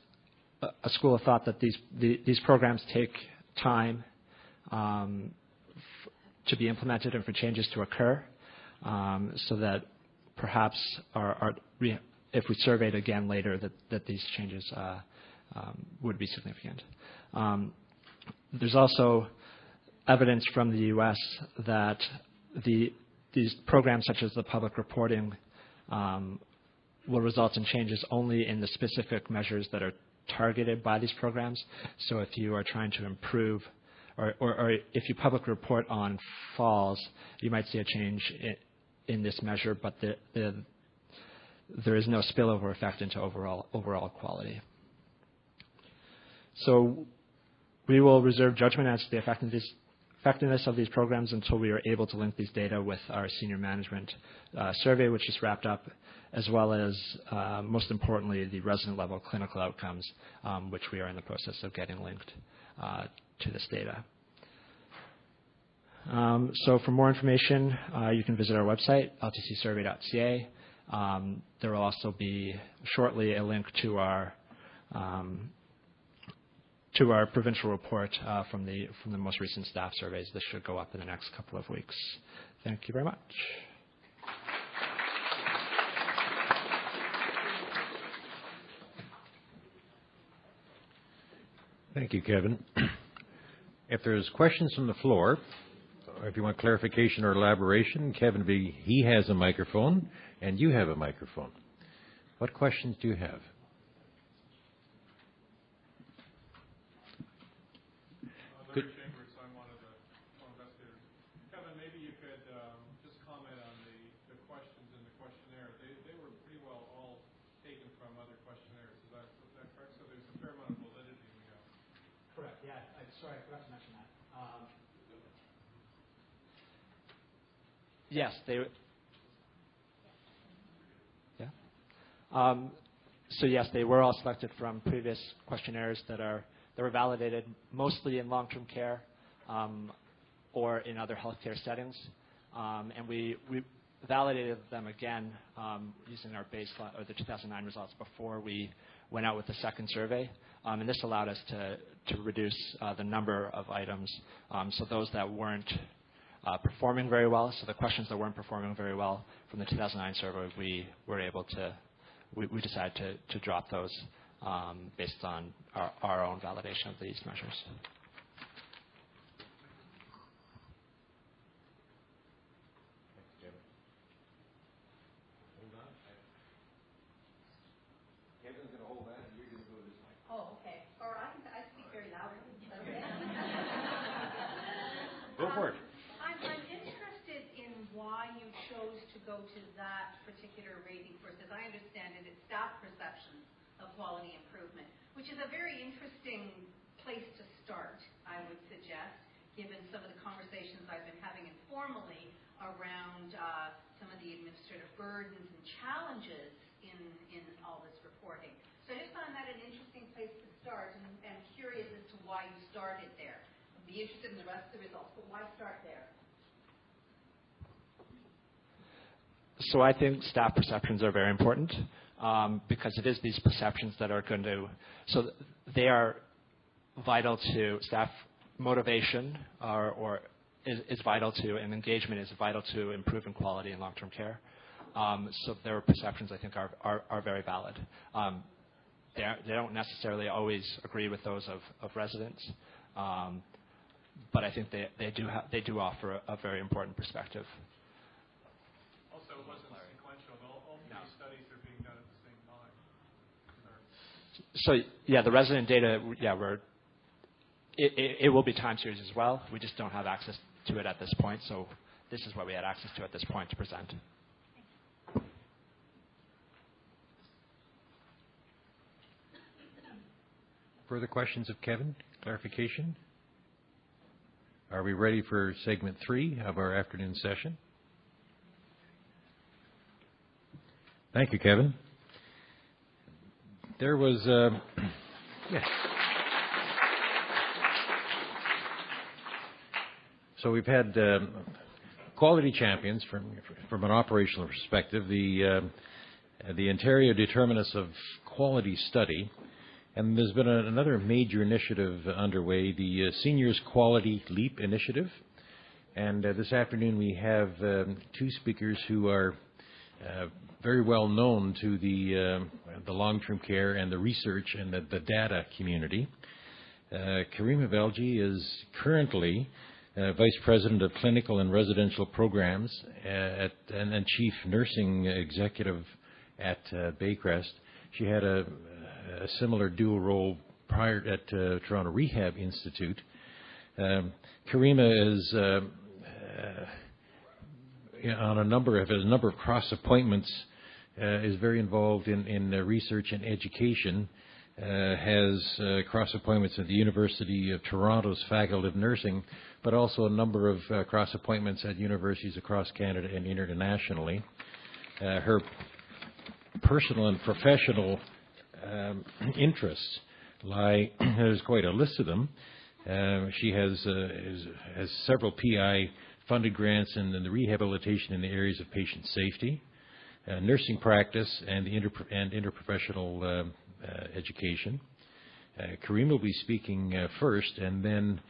a school of thought that these programs take time to be implemented and for changes to occur, so that perhaps if we surveyed again later that these changes would be significant. There's also evidence from the U.S. that these programs, such as the public reporting, will result in changes only in the specific measures that are targeted by these programs. So if you are trying to improve, or if you public report on falls, you might see a change in this measure, but there is no spillover effect into overall quality. So we will reserve judgment as to the effectiveness of these programs until we are able to link these data with our senior management survey, which is wrapped up, as well as, most importantly, the resident-level clinical outcomes, which we are in the process of getting linked to this data. So for more information, you can visit our website, ltcsurvey.ca. There will also be shortly a link to our provincial report from the most recent staff surveys. This should go up in the next couple of weeks. Thank you very much. Thank you, Kevin. If there's questions from the floor, or if you want clarification or elaboration, Kevin, he has a microphone, and you have a microphone. What questions do you have? Good. Chambers, I'm one of the investigators. sorry, I forgot to mention that. Yes, they. Yeah. So yes, they were all selected from previous questionnaires that were validated mostly in long-term care or in other healthcare settings, and we validated them again using our baseline or the 2009 results before we went out with the second survey, and this allowed us to reduce the number of items. So those that weren't performing very well, so the questions that weren't performing very well from the 2009 survey, we were able to. We decided to drop those based on our own validation of these measures. Oh, okay. Or I speak very loudly. Go for it. I'm interested in why you chose to go to that particular rating first. As I understand it, it's staff perceptions of quality improvement, which is a very interesting place to start, I would suggest, given some of the conversations I've been having informally around some of the administrative burdens and challenges in all this reporting. So I just found that an interesting place to start, and curious as to why you started there. I'd be interested in the rest of the results, but why start there? So I think staff perceptions are very important because it is these perceptions that are going to, so they are vital to staff motivation is vital to, and engagement is vital to improving quality in long-term care. So their perceptions, I think, are very valid. They don't necessarily always agree with those of residents, but I think they do offer a very important perspective. Also, it wasn't sequential. All three studies are being done at the same time. So yeah, the resident data, it will be time series as well. We just don't have access to it at this point. So this is what we had access to at this point to present. Further questions of Kevin? Clarification? Are we ready for segment 3 of our afternoon session? Thank you, Kevin. There was yes. So we've had quality champions from an operational perspective. The Ontario Determinants of Quality study, and there's been another major initiative underway, the Seniors Quality Leap Initiative. And this afternoon we have two speakers who are very well known to the long-term care and the research and the data community. Karima Velji is currently Vice President of Clinical and Residential Programs and Chief Nursing Executive at Baycrest. She had a similar dual role prior at Toronto Rehab Institute. Karima is on a number of cross appointments, is very involved in research and education, has cross appointments at the University of Toronto's Faculty of Nursing, but also a number of cross appointments at universities across Canada and internationally. Her personal and professional interests lie, there's quite a list of them. She has several PI funded grants in the rehabilitation in the areas of patient safety, nursing practice, and interprofessional education. Karima will be speaking first, and then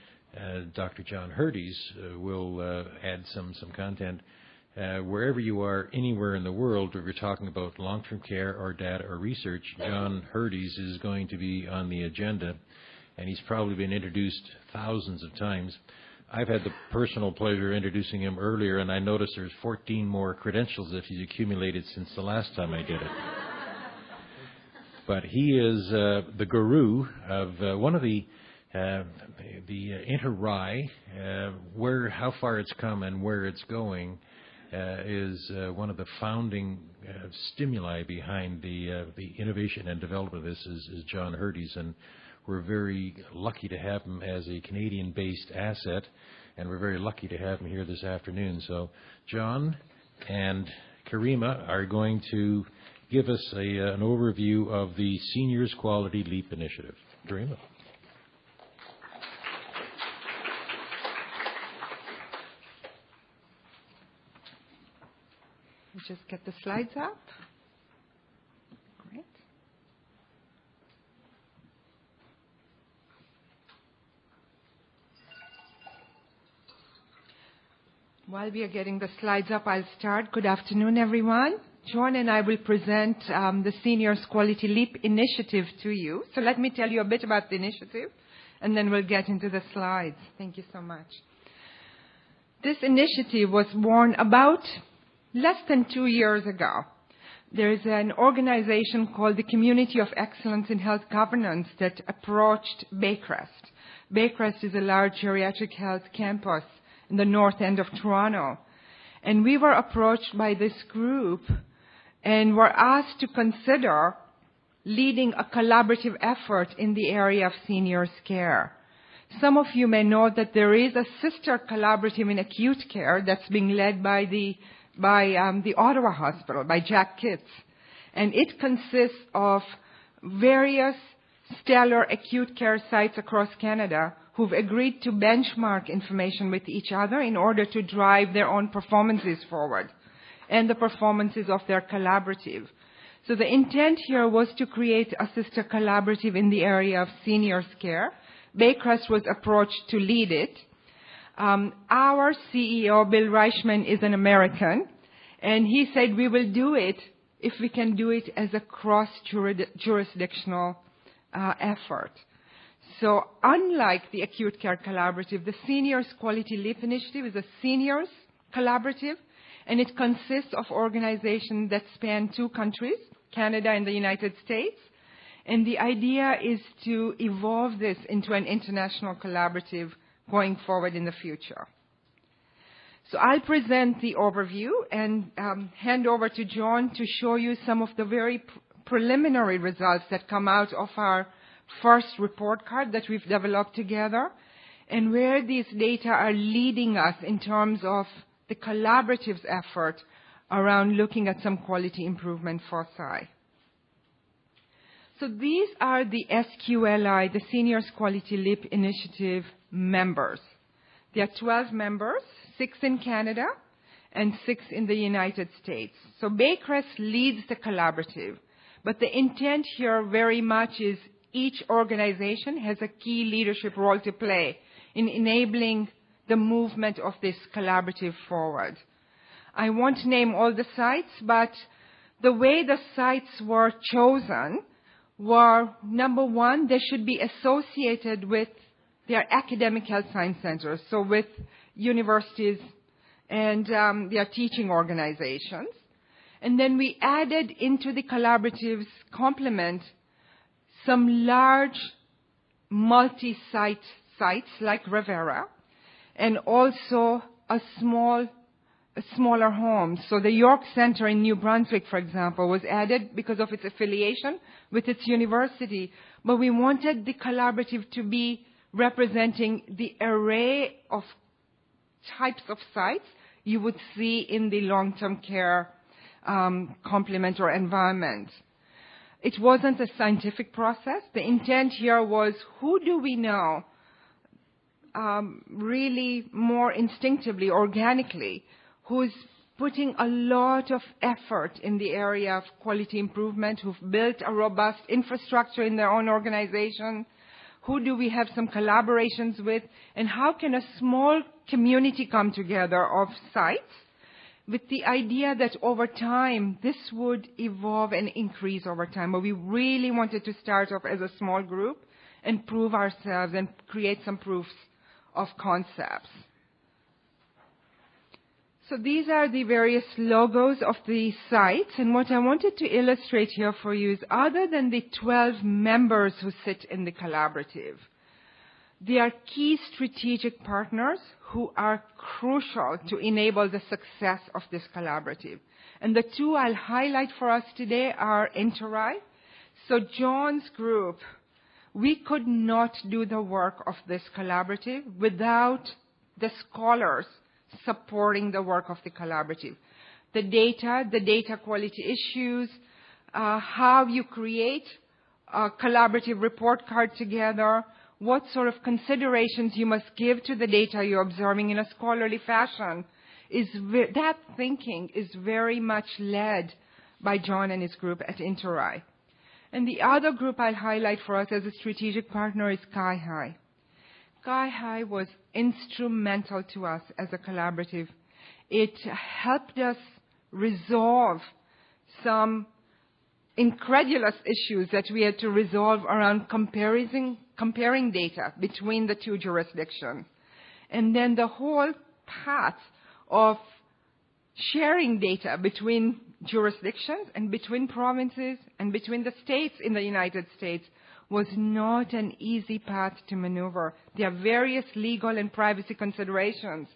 Dr. John Hurdes will add some content. Wherever you are, anywhere in the world, where you're talking about long-term care or data or research, John Hurdes is going to be on the agenda, and he's probably been introduced thousands of times. I've had the personal pleasure of introducing him earlier, and I noticed there's 14 more credentials that he's accumulated since the last time I did it. But he is the guru of one of the inter-RAI, how far it's come and where it's going, is one of the founding stimuli behind the innovation and development of this is John Hurdes, and we're very lucky to have him as a Canadian-based asset, and we're very lucky to have him here this afternoon. So John and Karima are going to give us an overview of the Seniors Quality Leap Initiative. Karima. Just get the slides up. Great. While we are getting the slides up, I'll start. Good afternoon, everyone. John and I will present the Seniors Quality Leap Initiative to you. So let me tell you a bit about the initiative, and then we'll get into the slides. Thank you so much. This initiative was born about less than 2 years ago. There is an organization called the Community of Excellence in Health Governance that approached Baycrest. Baycrest is a large geriatric health campus in the north end of Toronto. And we were approached by this group and were asked to consider leading a collaborative effort in the area of seniors care. Some of you may know that there is a sister collaborative in acute care that's being led by the Ottawa Hospital, by Jack Kitts. And it consists of various stellar acute care sites across Canada who've agreed to benchmark information with each other in order to drive their own performances forward and the performances of their collaborative. So the intent here was to create a sister collaborative in the area of seniors care. Baycrest was approached to lead it. Our CEO, Bill Reichman, is an American, and he said we will do it if we can do it as a cross-jurisdictional effort. So unlike the acute care collaborative, the Seniors Quality Leap Initiative is a seniors collaborative, and it consists of organizations that span 2 countries, Canada and the United States. And the idea is to evolve this into an international collaborative going forward in the future. So I'll present the overview and hand over to John to show you some of the very preliminary results that come out of our first report card that we've developed together, and where these data are leading us in terms of the collaborative's effort around looking at some quality improvement foci. So these are the SQLI, the Seniors Quality Leap Initiative members. There are 12 members, 6 in Canada and 6 in the United States. So Baycrest leads the collaborative, but the intent here very much is each organization has a key leadership role to play in enabling the movement of this collaborative forward. I won't name all the sites, but the way the sites were chosen were, number one, they should be associated with their academic health science centers, so with universities and their teaching organizations. And then we added into the collaborative's complement some large multi-site sites like Rivera, and also a smaller home. So the York Center in New Brunswick, for example, was added because of its affiliation with its university. But we wanted the collaborative to be representing the array of types of sites you would see in the long-term care complement or environment. It wasn't a scientific process. The intent here was, who do we know really more instinctively, organically, who's putting a lot of effort in the area of quality improvement, who've built a robust infrastructure in their own organization? Who do we have some collaborations with? And how can a small community come together of sites with the idea that over time this would evolve and increase over time? But we really wanted to start off as a small group and prove ourselves and create some proofs of concepts. So these are the various logos of the sites, and what I wanted to illustrate here for you is, other than the 12 members who sit in the collaborative, there are key strategic partners who are crucial to enable the success of this collaborative. And the 2 I'll highlight for us today are Interi. So John's group We could not do the work of this collaborative without the scholars supporting the work of the collaborative. The data quality issues, how you create a collaborative report card together, what sort of considerations you must give to the data you're observing in a scholarly fashion. That thinking is very much led by John and his group at Interi. And the other group I'll highlight for us as a strategic partner is Sky-High. Sky-High was instrumental to us as a collaborative. It helped us resolve some incredulous issues that we had to resolve around comparing data between the two jurisdictions. And then the whole path of sharing data between jurisdictions and between provinces and between the states in the United States was not an easy path to maneuver. There are various legal and privacy considerations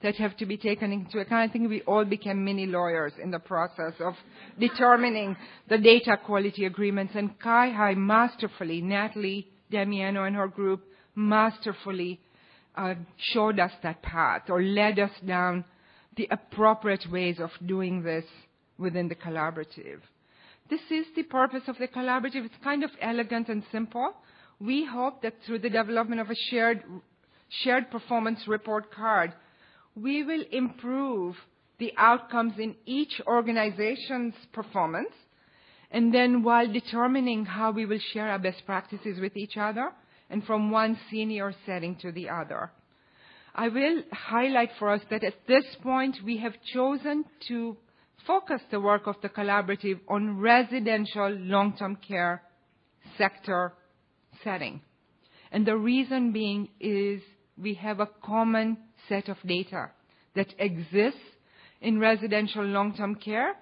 that have to be taken into account. I think we all became mini lawyers in the process of determining the data quality agreements. And Sky-High masterfully, Natalie Damiano and her group masterfully showed us that path or led us down the appropriate ways of doing this within the collaborative. This is the purpose of the collaborative. It's kind of elegant and simple. We hope that through the development of a shared performance report card, we will improve the outcomes in each organization's performance, and then while determining how we will share our best practices with each other and from one senior setting to the other. I will highlight for us that at this point we have chosen to focus the work of the collaborative on residential long-term care sector setting. And the reason being is we have a common set of data that exists in residential long-term care,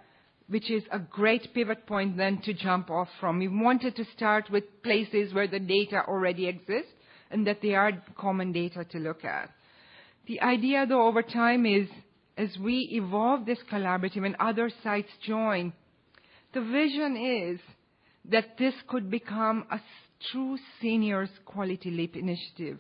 which is a great pivot point then to jump off from. We wanted to start with places where the data already exists and that they are common data to look at. The idea, though, over time is as we evolve this collaborative and other sites join, the vision is that this could become a true seniors quality leap initiative,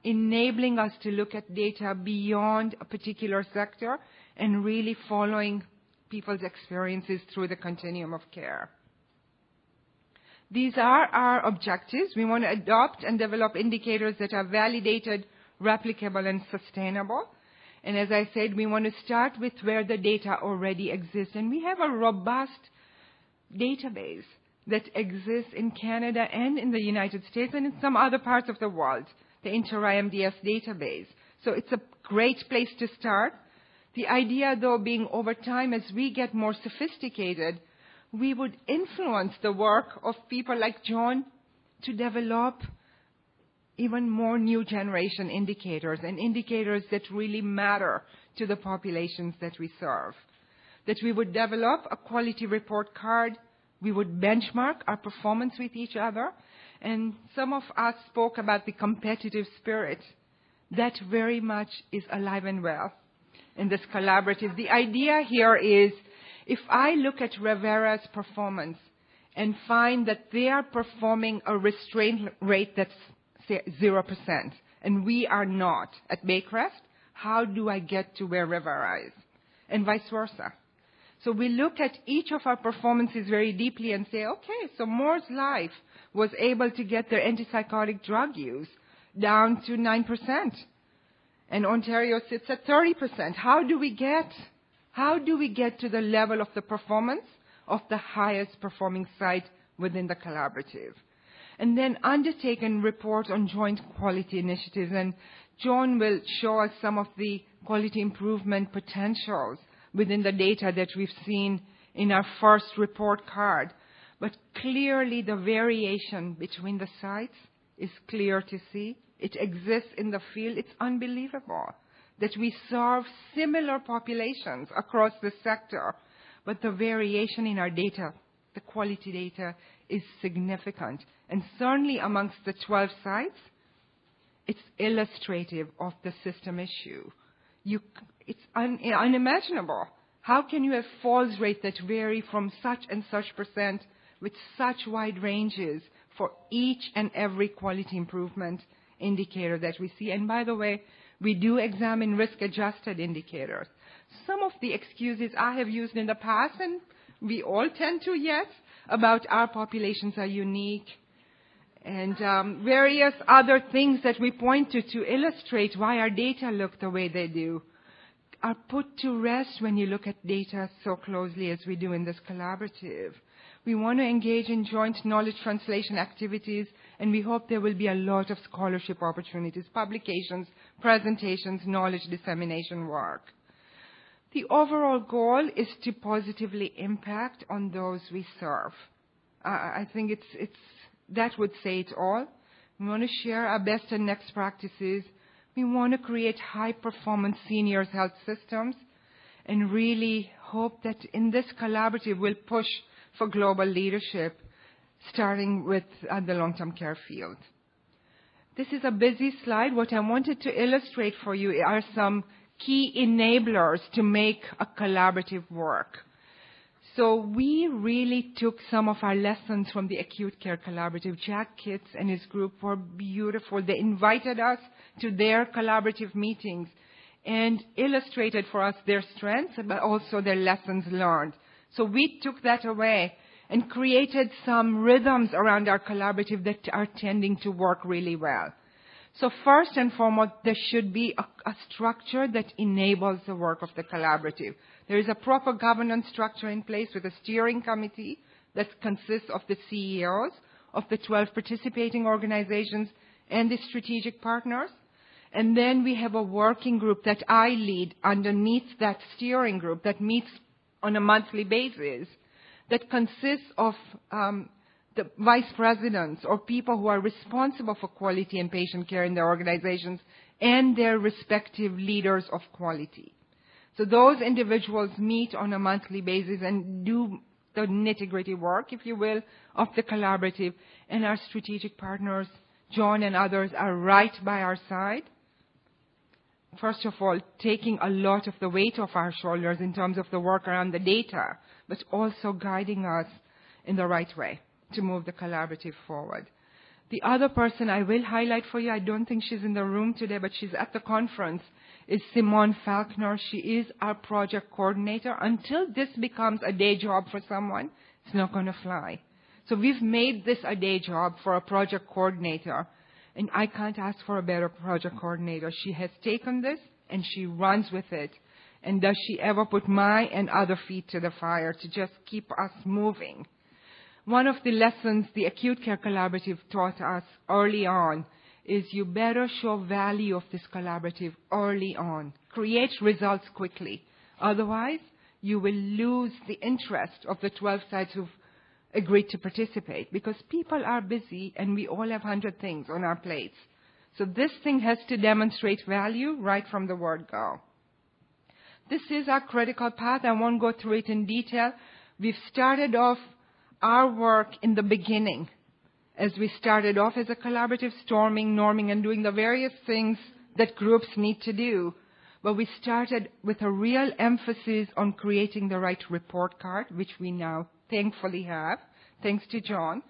enabling us to look at data beyond a particular sector and really following people's experiences through the continuum of care. These are our objectives. We want to adopt and develop indicators that are validated, replicable, and sustainable. And as I said, we want to start with where the data already exists. And we have a robust database that exists in Canada and in the United States and in some other parts of the world, the Inter-IMDS database. So it's a great place to start. The idea, though, being over time, as we get more sophisticated, we would influence the work of people like John to develop even more new generation indicators and indicators that really matter to the populations that we serve. That we would develop a quality report card. We would benchmark our performance with each other. And some of us spoke about the competitive spirit. That very much is alive and well in this collaborative. The idea here is if I look at Rivera's performance and find that they are performing a restraint rate that's 0%, and we are not at Baycrest, how do I get to where Rivera is? And vice versa. So we look at each of our performances very deeply and say, okay, so Moore's Life was able to get their antipsychotic drug use down to 9%. And Ontario sits at 30%. How do we get to the level of the performance of the highest performing site within the collaborative? And then undertake and report on joint quality initiatives. And John will show us some of the quality improvement potentials within the data that we've seen in our first report card. But clearly the variation between the sites is clear to see. It exists in the field. It's unbelievable that we serve similar populations across the sector, but the variation in our data, the quality data, is significant. And certainly amongst the 12 sites, it's illustrative of the system issue. It's unimaginable. How can you have falls rates that vary from such and such percent with such wide ranges for each and every quality improvement indicator that we see. And by the way, we do examine risk-adjusted indicators. Some of the excuses I have used in the past, and we all tend to, yes, about our populations are unique, and various other things that we point to illustrate why our data look the way they do are put to rest when you look at data so closely as we do in this collaborative. We want to engage in joint knowledge translation activities, and we hope there will be a lot of scholarship opportunities, publications, presentations, knowledge dissemination work. The overall goal is to positively impact on those we serve. I think that would say it all. We want to share our best and next practices. We want to create high-performance seniors health systems, and really hope that in this collaborative we'll push for global leadership, starting with the long-term care field. This is a busy slide. What I wanted to illustrate for you are some key enablers to make a collaborative work. So we really took some of our lessons from the acute care collaborative. Jack Kitts and his group were beautiful. They invited us to their collaborative meetings and illustrated for us their strengths, but also their lessons learned. So we took that away and created some rhythms around our collaborative that are tending to work really well. So first and foremost, there should be a structure that enables the work of the collaborative. There is a proper governance structure in place with a steering committee that consists of the CEOs of the 12 participating organizations and the strategic partners. And then we have a working group that I lead underneath that steering group that meets on a monthly basis, that consists of the vice presidents or people who are responsible for quality and patient care in their organizations and their respective leaders of quality. So those individuals meet on a monthly basis and do the nitty-gritty work, if you will, of the collaborative. And our strategic partners, John and others, are right by our side. First of all, taking a lot of the weight off our shoulders in terms of the work around the data, but also guiding us in the right way to move the collaborative forward. The other person I will highlight for you, I don't think she's in the room today, but she's at the conference, is Simone Falconer. She is our project coordinator. Until this becomes a day job for someone, it's not going to fly. So we've made this a day job for a project coordinator, and I can't ask for a better project coordinator. She has taken this and she runs with it. And does she ever put my and other feet to the fire to just keep us moving? One of the lessons the Acute Care Collaborative taught us early on is you better show value of this collaborative early on. Create results quickly. Otherwise, you will lose the interest of the 12 sites who've agreed to participate, because people are busy and we all have 100 things on our plates. So this thing has to demonstrate value right from the word go. This is our critical path. I won't go through it in detail. We've started off our work in the beginning, as we started off as a collaborative, storming, norming, and doing the various things that groups need to do. But we started with a real emphasis on creating the right report card, which we now thankfully have, thanks to John.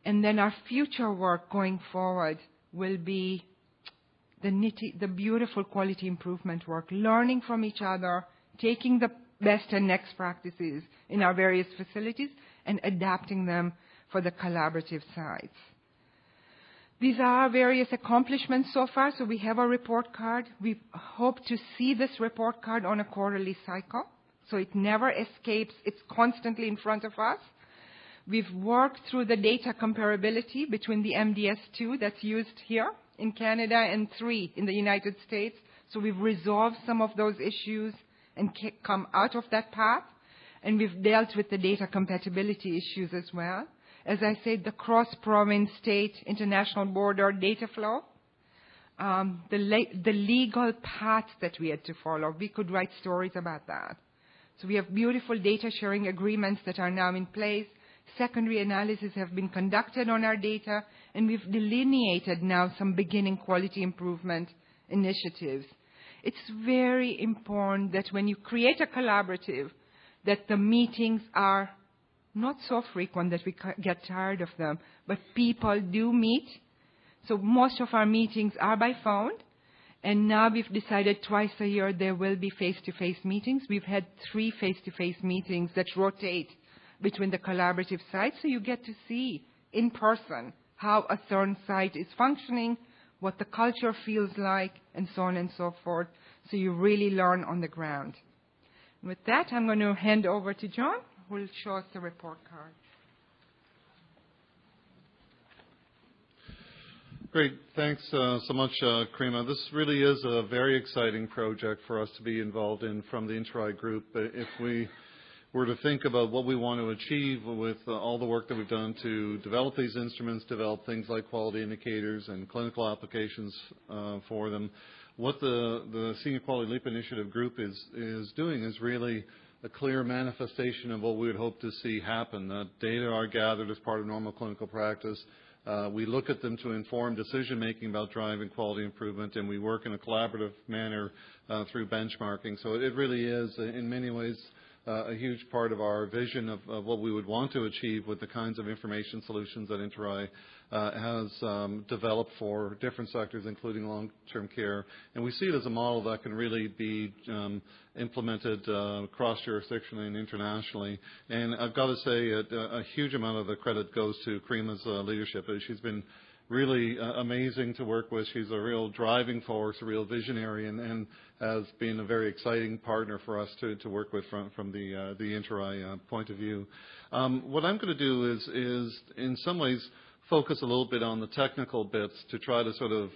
And then our future work going forward will be the beautiful quality improvement work, learning from each other, taking the best and next practices in our various facilities and adapting them for the collaborative sites. These are our various accomplishments so far. So we have a report card. We hope to see this report card on a quarterly cycle, so it never escapes. It's constantly in front of us. We've worked through the data comparability between the MDS2 that's used here in Canada and 3 in the United States. So we've resolved some of those issues and come out of that path. And we've dealt with the data compatibility issues as well. As I said, the cross-province, state, international border data flow, the legal path that we had to follow. We could write stories about that. So we have beautiful data sharing agreements that are now in place. Secondary analysis have been conducted on our data, and we've delineated now some beginning quality improvement initiatives. It's very important that when you create a collaborative, that the meetings are not so frequent that we get tired of them, but people do meet. So most of our meetings are by phone, and now we've decided twice a year there will be face-to-face meetings. We've had 3 face-to-face meetings that rotate between the collaborative sites, so you get to see in person how a certain site is functioning, what the culture feels like, and so on and so forth. So you really learn on the ground. With that, I'm going to hand over to John, who will show us the report card. Great. Thanks so much, Karima. This really is a very exciting project for us to be involved in from the Inter-I group. If we were to think about what we want to achieve with all the work that we've done to develop these instruments, develop things like quality indicators and clinical applications for them, what the Senior Quality Leap Initiative group is doing is really a clear manifestation of what we would hope to see happen. Data are gathered as part of normal clinical practice. We look at them to inform decision-making about driving quality improvement, and we work in a collaborative manner through benchmarking. So it really is, in many ways, a huge part of our vision of what we would want to achieve with the kinds of information solutions that Inter-I has developed for different sectors, including long-term care. And we see it as a model that can really be implemented cross-jurisdictionally and internationally. And I've got to say a huge amount of the credit goes to Karima's leadership. She's been really amazing to work with. She's a real driving force, a real visionary, and has been a very exciting partner for us to work with from the Inter-I point of view. What I'm going to do is in some ways focus a little bit on the technical bits to try to sort of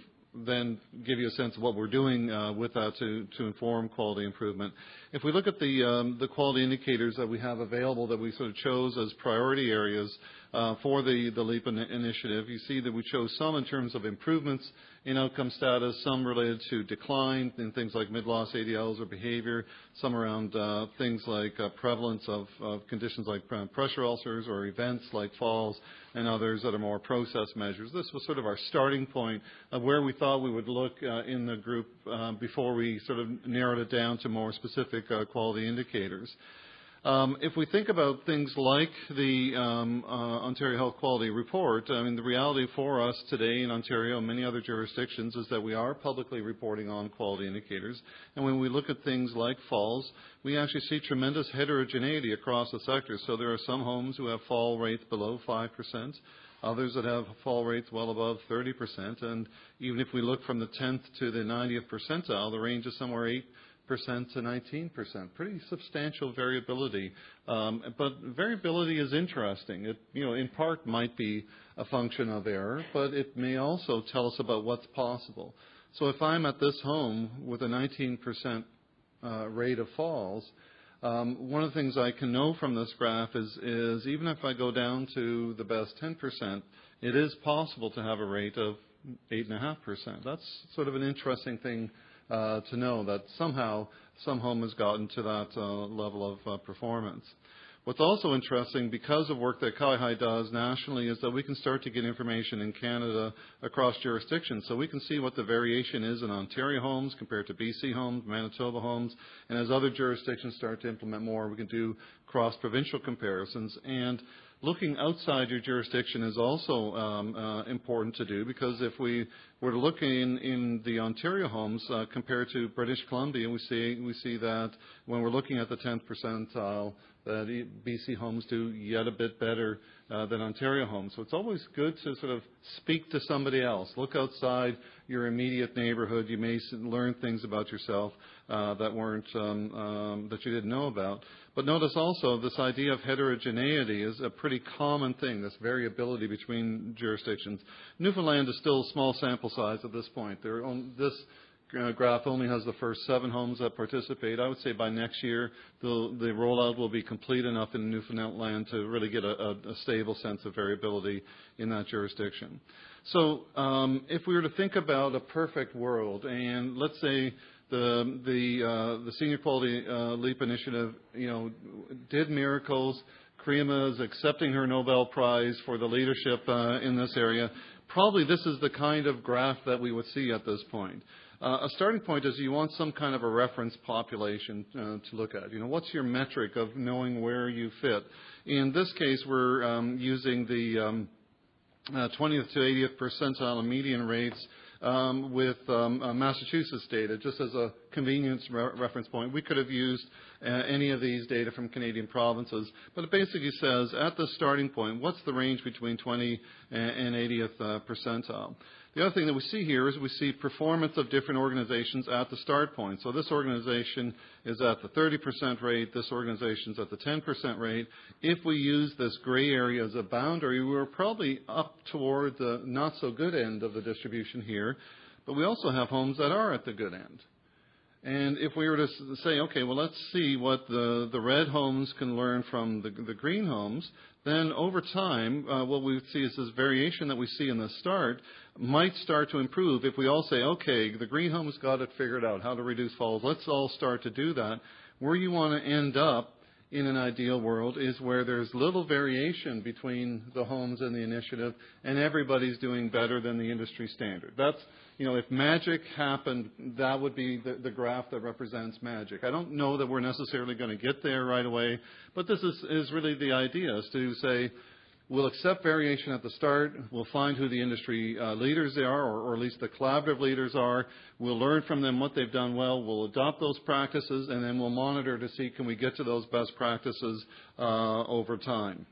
then give you a sense of what we're doing with that to inform quality improvement. If we look at the quality indicators that we have available that we sort of chose as priority areas for the LEAP initiative, you see that we chose some in terms of improvements in outcome status, some related to decline in things like mid-loss ADLs or behavior, some around things like prevalence of conditions like pressure ulcers or events like falls, and others that are more process measures. This was sort of our starting point of where we thought we would look in the group before we sort of narrowed it down to more specific quality indicators. If we think about things like the Ontario Health Quality Report, I mean, the reality for us today in Ontario and many other jurisdictions is that we are publicly reporting on quality indicators. And when we look at things like falls, we actually see tremendous heterogeneity across the sector. So there are some homes who have fall rates below 5%, others that have fall rates well above 30%. And even if we look from the 10th to the 90th percentile, the range is somewhere 8% to 19%. Pretty substantial variability. But variability is interesting. It, in part might be a function of error, but it may also tell us about what's possible. So if I'm at this home with a 19% rate of falls, one of the things I can know from this graph is even if I go down to the best 10%, it is possible to have a rate of 8.5%. That's sort of an interesting thing to know, that somehow some home has gotten to that level of performance. What's also interesting, because of work that CIHI does nationally, is that we can start to get information in Canada across jurisdictions. So we can see what the variation is in Ontario homes compared to BC homes, Manitoba homes, and as other jurisdictions start to implement more, we can do cross-provincial comparisons. And looking outside your jurisdiction is also important to do, because if we were to look in the Ontario homes compared to British Columbia, we see that when we're looking at the 10th percentile, that BC homes do yet a bit better than Ontario homes. So it's always good to sort of speak to somebody else. Look outside your immediate neighborhood. You may learn things about yourself that you didn't know about. But notice also this idea of heterogeneity is a pretty common thing, this variability between jurisdictions. Newfoundland is still a small sample size at this point. This graph only has the first 7 homes that participate. I would say by next year, the rollout will be complete enough in Newfoundland to really get a stable sense of variability in that jurisdiction. So if we were to think about a perfect world, and let's say the Senior Quality Leap Initiative, did miracles, Karima is accepting her Nobel Prize for the leadership in this area, probably this is the kind of graph that we would see at this point. a starting point is you want some kind of a reference population to look at. What's your metric of knowing where you fit? In this case, we're using the 20th to 80th percentile median rates with Massachusetts data, just as a convenience reference point. We could have used any of these data from Canadian provinces, but it basically says at the starting point, what's the range between 20 and 80th percentile? The other thing that we see here is we see performance of different organizations at the start point. So this organization is at the 30% rate, this organization is at the 10% rate. If we use this gray area as a boundary, we're probably up toward the not so good end of the distribution here, but we also have homes that are at the good end. And if we were to say, okay, well, let's see what the red homes can learn from the green homes, then over time, what we would see is this variation that we see in the start might start to improve if we all say, okay, the green homes got it figured out, how to reduce falls. Let's all start to do that. Where you want to end up in an ideal world is where there's little variation between the homes in the initiative and everybody's doing better than the industry standard. That's, if magic happened, that would be the graph that represents magic. I don't know that we're necessarily going to get there right away, but this is really the idea, is to say, we'll accept variation at the start. We'll find who the industry leaders they are, or at least the collaborative leaders are. We'll learn from them what they've done well. We'll adopt those practices, and then we'll monitor to see can we get to those best practices over time.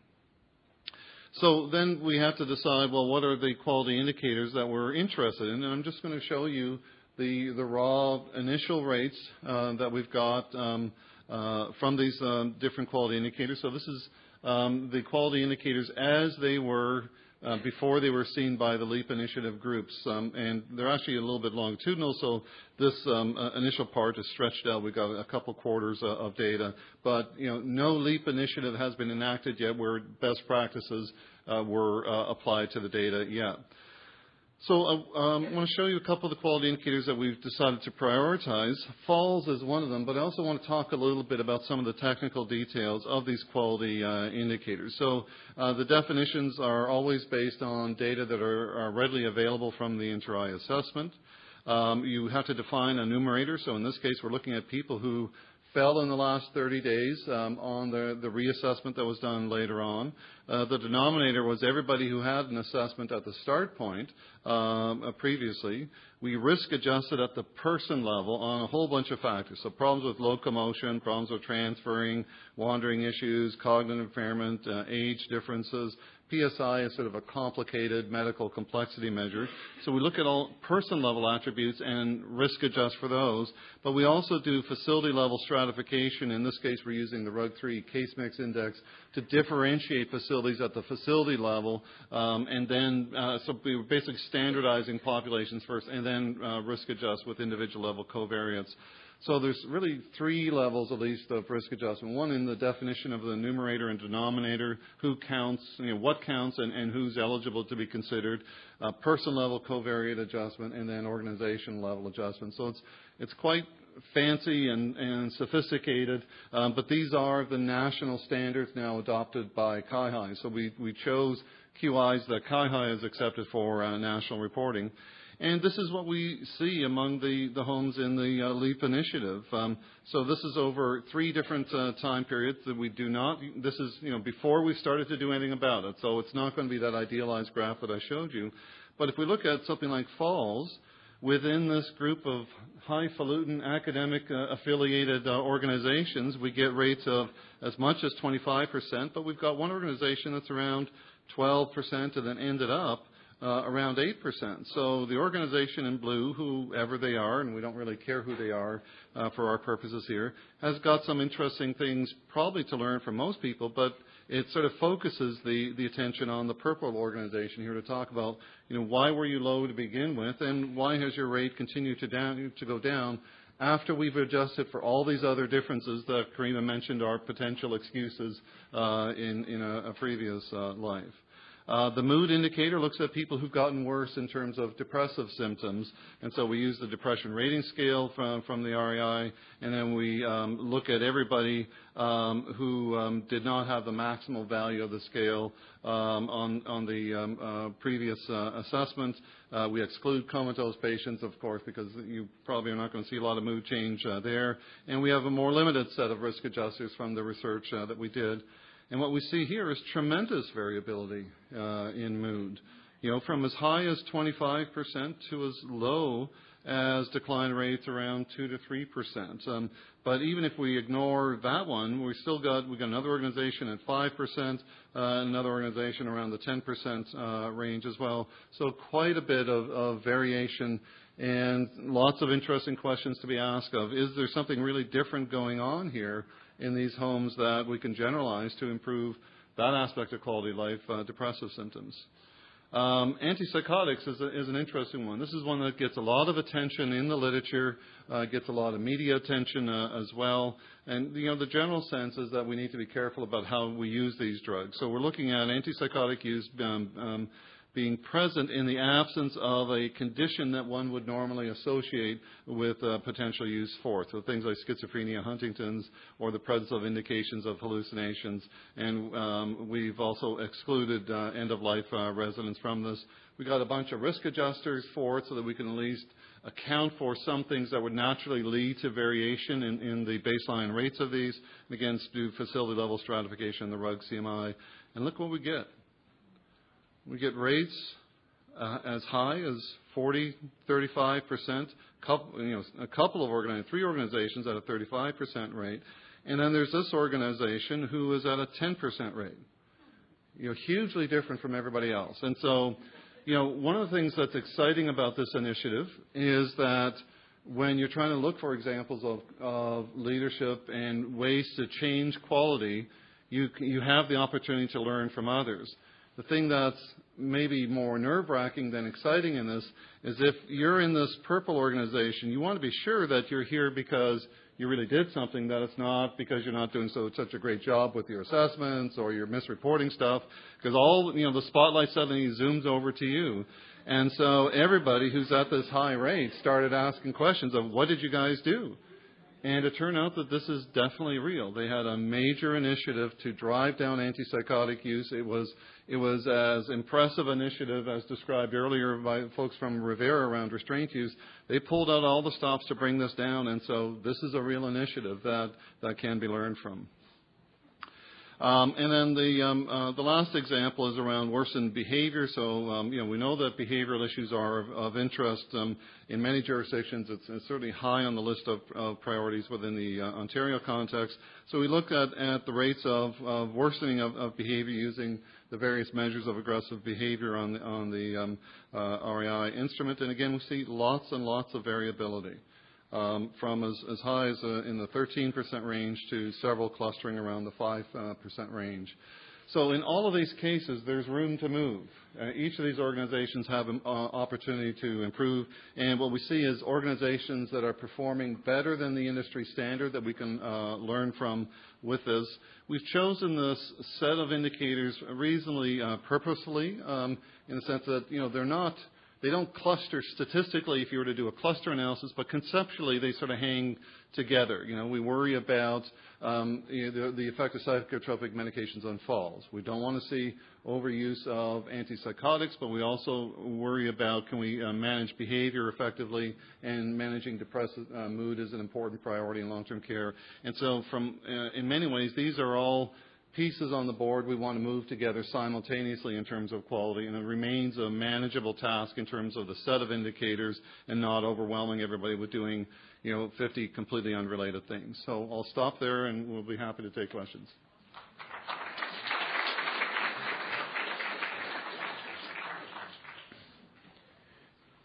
So then we have to decide, well, what are the quality indicators that we're interested in? And I'm just going to show you the raw initial rates that we've got from these different quality indicators. So this is the quality indicators as they were before they were seen by the LEAP initiative groups. And they're actually a little bit longitudinal, so this initial part is stretched out. We've got a couple quarters of data. But, no LEAP initiative has been enacted yet where best practices were applied to the data yet. So I want to show you a couple of the quality indicators that we've decided to prioritize. Falls is one of them, but I also want to talk a little bit about some of the technical details of these quality indicators. So the definitions are always based on data that are readily available from the inter-eye assessment. You have to define a numerator. So in this case, we're looking at people who fell in the last 30 days on the reassessment that was done later on. The denominator was everybody who had an assessment at the start point previously. We risk adjusted at the person level on a whole bunch of factors. So problems with locomotion, problems with transferring, wandering issues, cognitive impairment, age differences. PSI is sort of a complicated medical complexity measure. So we look at all person-level attributes and risk adjust for those. But we also do facility-level stratification. In this case, we're using the RUG-3 case mix index to differentiate facilities at the facility level. And then, so we're basically standardizing populations first and then risk adjust with individual level covariates. So there's really three levels, at least, of risk adjustment. One in the definition of the numerator and denominator, who counts, what counts and who's eligible to be considered, person-level covariate adjustment, and then organization-level adjustment. So it's quite fancy and sophisticated, but these are the national standards now adopted by CIHI. So we chose QIs that CIHI has accepted for national reporting. And this is what we see among the homes in the LEAP initiative. So this is over 3 different time periods that we do not, this is, before we started to do anything about it. So it's not going to be that idealized graph that I showed you. But if we look at something like falls, within this group of highfalutin academic affiliated organizations, we get rates of as much as 25%, but we've got one organization that's around 12% and then ended up around 8%. So the organization in blue, whoever they are, and we don't really care who they are for our purposes here, has got some interesting things probably to learn from most people, but it sort of focuses the attention on the purple organization here to talk about, why were you low to begin with, and why has your rate continued to go down after we've adjusted for all these other differences that Karima mentioned are potential excuses in a previous life. The mood indicator looks at people who've gotten worse in terms of depressive symptoms, and so we use the depression rating scale from the REI, and then we look at everybody who did not have the maximal value of the scale on the previous assessment. We exclude comatose patients, of course, because you probably are not going to see a lot of mood change there, and we have a more limited set of risk adjusters from the research that we did. And what we see here is tremendous variability in mood, from as high as 25% to as low as decline rates around 2 to 3%. But even if we ignore that one, we got another organization at 5%, another organization around the 10% range as well. So quite a bit of variation and lots of interesting questions to be asked of. Is there something really different going on here in these homes that we can generalize to improve that aspect of quality of life, depressive symptoms? Antipsychotics is an interesting one. This is one that gets a lot of attention in the literature, gets a lot of media attention as well. And, the general sense is that we need to be careful about how we use these drugs. So we're looking at antipsychotic use being present in the absence of a condition that one would normally associate with potential use for. So things like schizophrenia, Huntington's, or the presence of indications of hallucinations. And we've also excluded end-of-life residents from this. We got a bunch of risk adjusters for it so that we can at least account for some things that would naturally lead to variation in the baseline rates of these. And again, do facility-level stratification in the RUG CMI. And look what we get. We get rates as high as 40, 35%. A couple of three organizations at a 35% rate, and then there's this organization who is at a 10% rate. Hugely different from everybody else. And so, one of the things that's exciting about this initiative is that when you're trying to look for examples of leadership and ways to change quality, you have the opportunity to learn from others. The thing that's maybe more nerve-wracking than exciting in this is if you're in this purple organization, you want to be sure that you're here because you really did something, that it's not because you're not doing such a great job with your assessments or you're misreporting stuff, because the spotlight suddenly zooms over to you. And so everybody who's at this high rate started asking questions of, what did you guys do? And it turned out that this is definitely real. They had a major initiative to drive down antipsychotic use. It was as impressive an initiative as described earlier by folks from Rivera around restraint use. They pulled out all the stops to bring this down, and so this is a real initiative that can be learned from. And then the last example is around worsened behavior. So, we know that behavioral issues are of interest in many jurisdictions. It's certainly high on the list of priorities within the Ontario context. So we looked at the rates of worsening of behavior using the various measures of aggressive behavior on the REI instrument. And again, we see lots and lots of variability. From as high as in the 13% range to several clustering around the 5% range. So in all of these cases, there's room to move. Each of these organizations have an opportunity to improve, and what we see is organizations that are performing better than the industry standard that we can learn from with this. We've chosen this set of indicators reasonably purposefully in the sense that, they don't cluster statistically if you were to do a cluster analysis, but conceptually they sort of hang together. We worry about the effect of psychotropic medications on falls. We don't want to see overuse of antipsychotics, but we also worry about can we manage behavior effectively, and managing depressive mood is an important priority in long-term care. And so in many ways, these are all pieces on the board we want to move together simultaneously in terms of quality, and it remains a manageable task in terms of the set of indicators and not overwhelming everybody with doing 50 completely unrelated things. So I'll stop there and we'll be happy to take questions.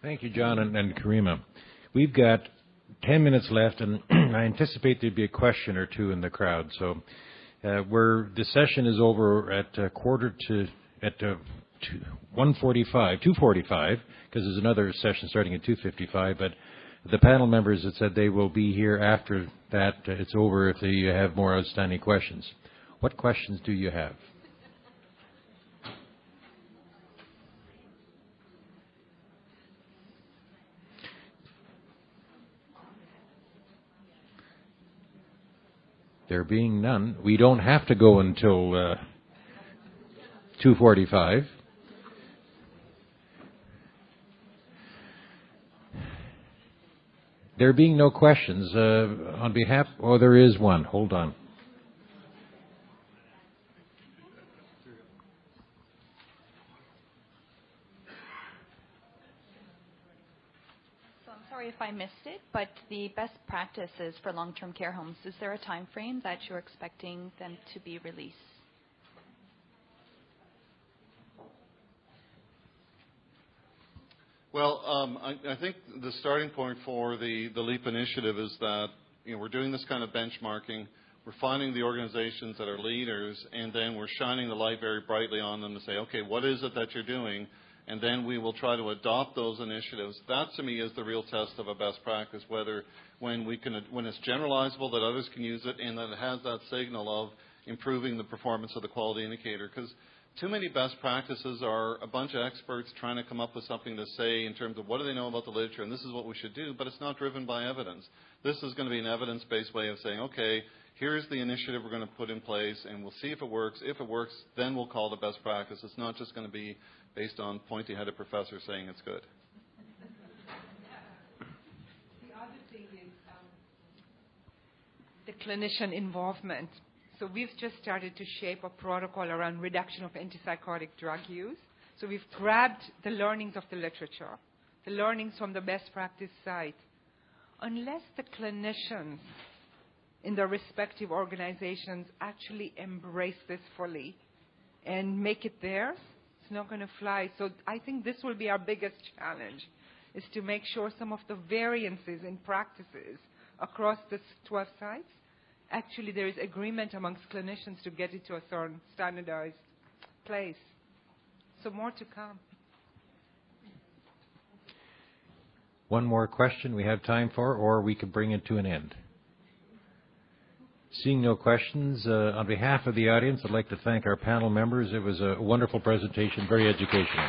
Thank you, John and Karima. We've got 10 minutes left, and I anticipate there'd be a question or two in the crowd. So the session is over at 1:45, 2:45, because there's another session starting at 2:55. But the panel members have said they will be here after that. It's over if they have more outstanding questions. What questions do you have? There being none, we don't have to go until 2:45. There being no questions, on behalf... Oh, there is one. Hold on. So I'm sorry if I missed it, but the best practices for long-term care homes, is there a time frame that you're expecting them to be released? Well, I think the starting point for the LEAP initiative is that we're doing this kind of benchmarking. We're finding the organizations that are leaders, and then we're shining the light very brightly on them to say, okay, what is it that you're doing? And then we will try to adopt those initiatives. That, to me, is the real test of a best practice, whether when it's generalizable that others can use it and that it has that signal of improving the performance of the quality indicator. Because too many best practices are a bunch of experts trying to come up with something to say in terms of what do they know about the literature, and this is what we should do, but it's not driven by evidence. This is going to be an evidence-based way of saying, okay, here's the initiative we're going to put in place, and we'll see if it works. If it works, then we'll call it a best practice. It's not just going to be based on pointy-headed professors saying it's good. The other thing is the clinician involvement. So we've just started to shape a protocol around reduction of antipsychotic drug use. So we've grabbed the learnings of the literature, the learnings from the best practice side. Unless the clinicians in their respective organizations actually embrace this fully and make it theirs, it's not going to fly. So I think this will be our biggest challenge, is to make sure some of the variances in practices across the 12 sites, actually there is agreement amongst clinicians to get it to a certain standardized place. So more to come. One more question we have time for, or we could bring it to an end. Seeing no questions, on behalf of the audience, I'd like to thank our panel members. It was a wonderful presentation, very educational.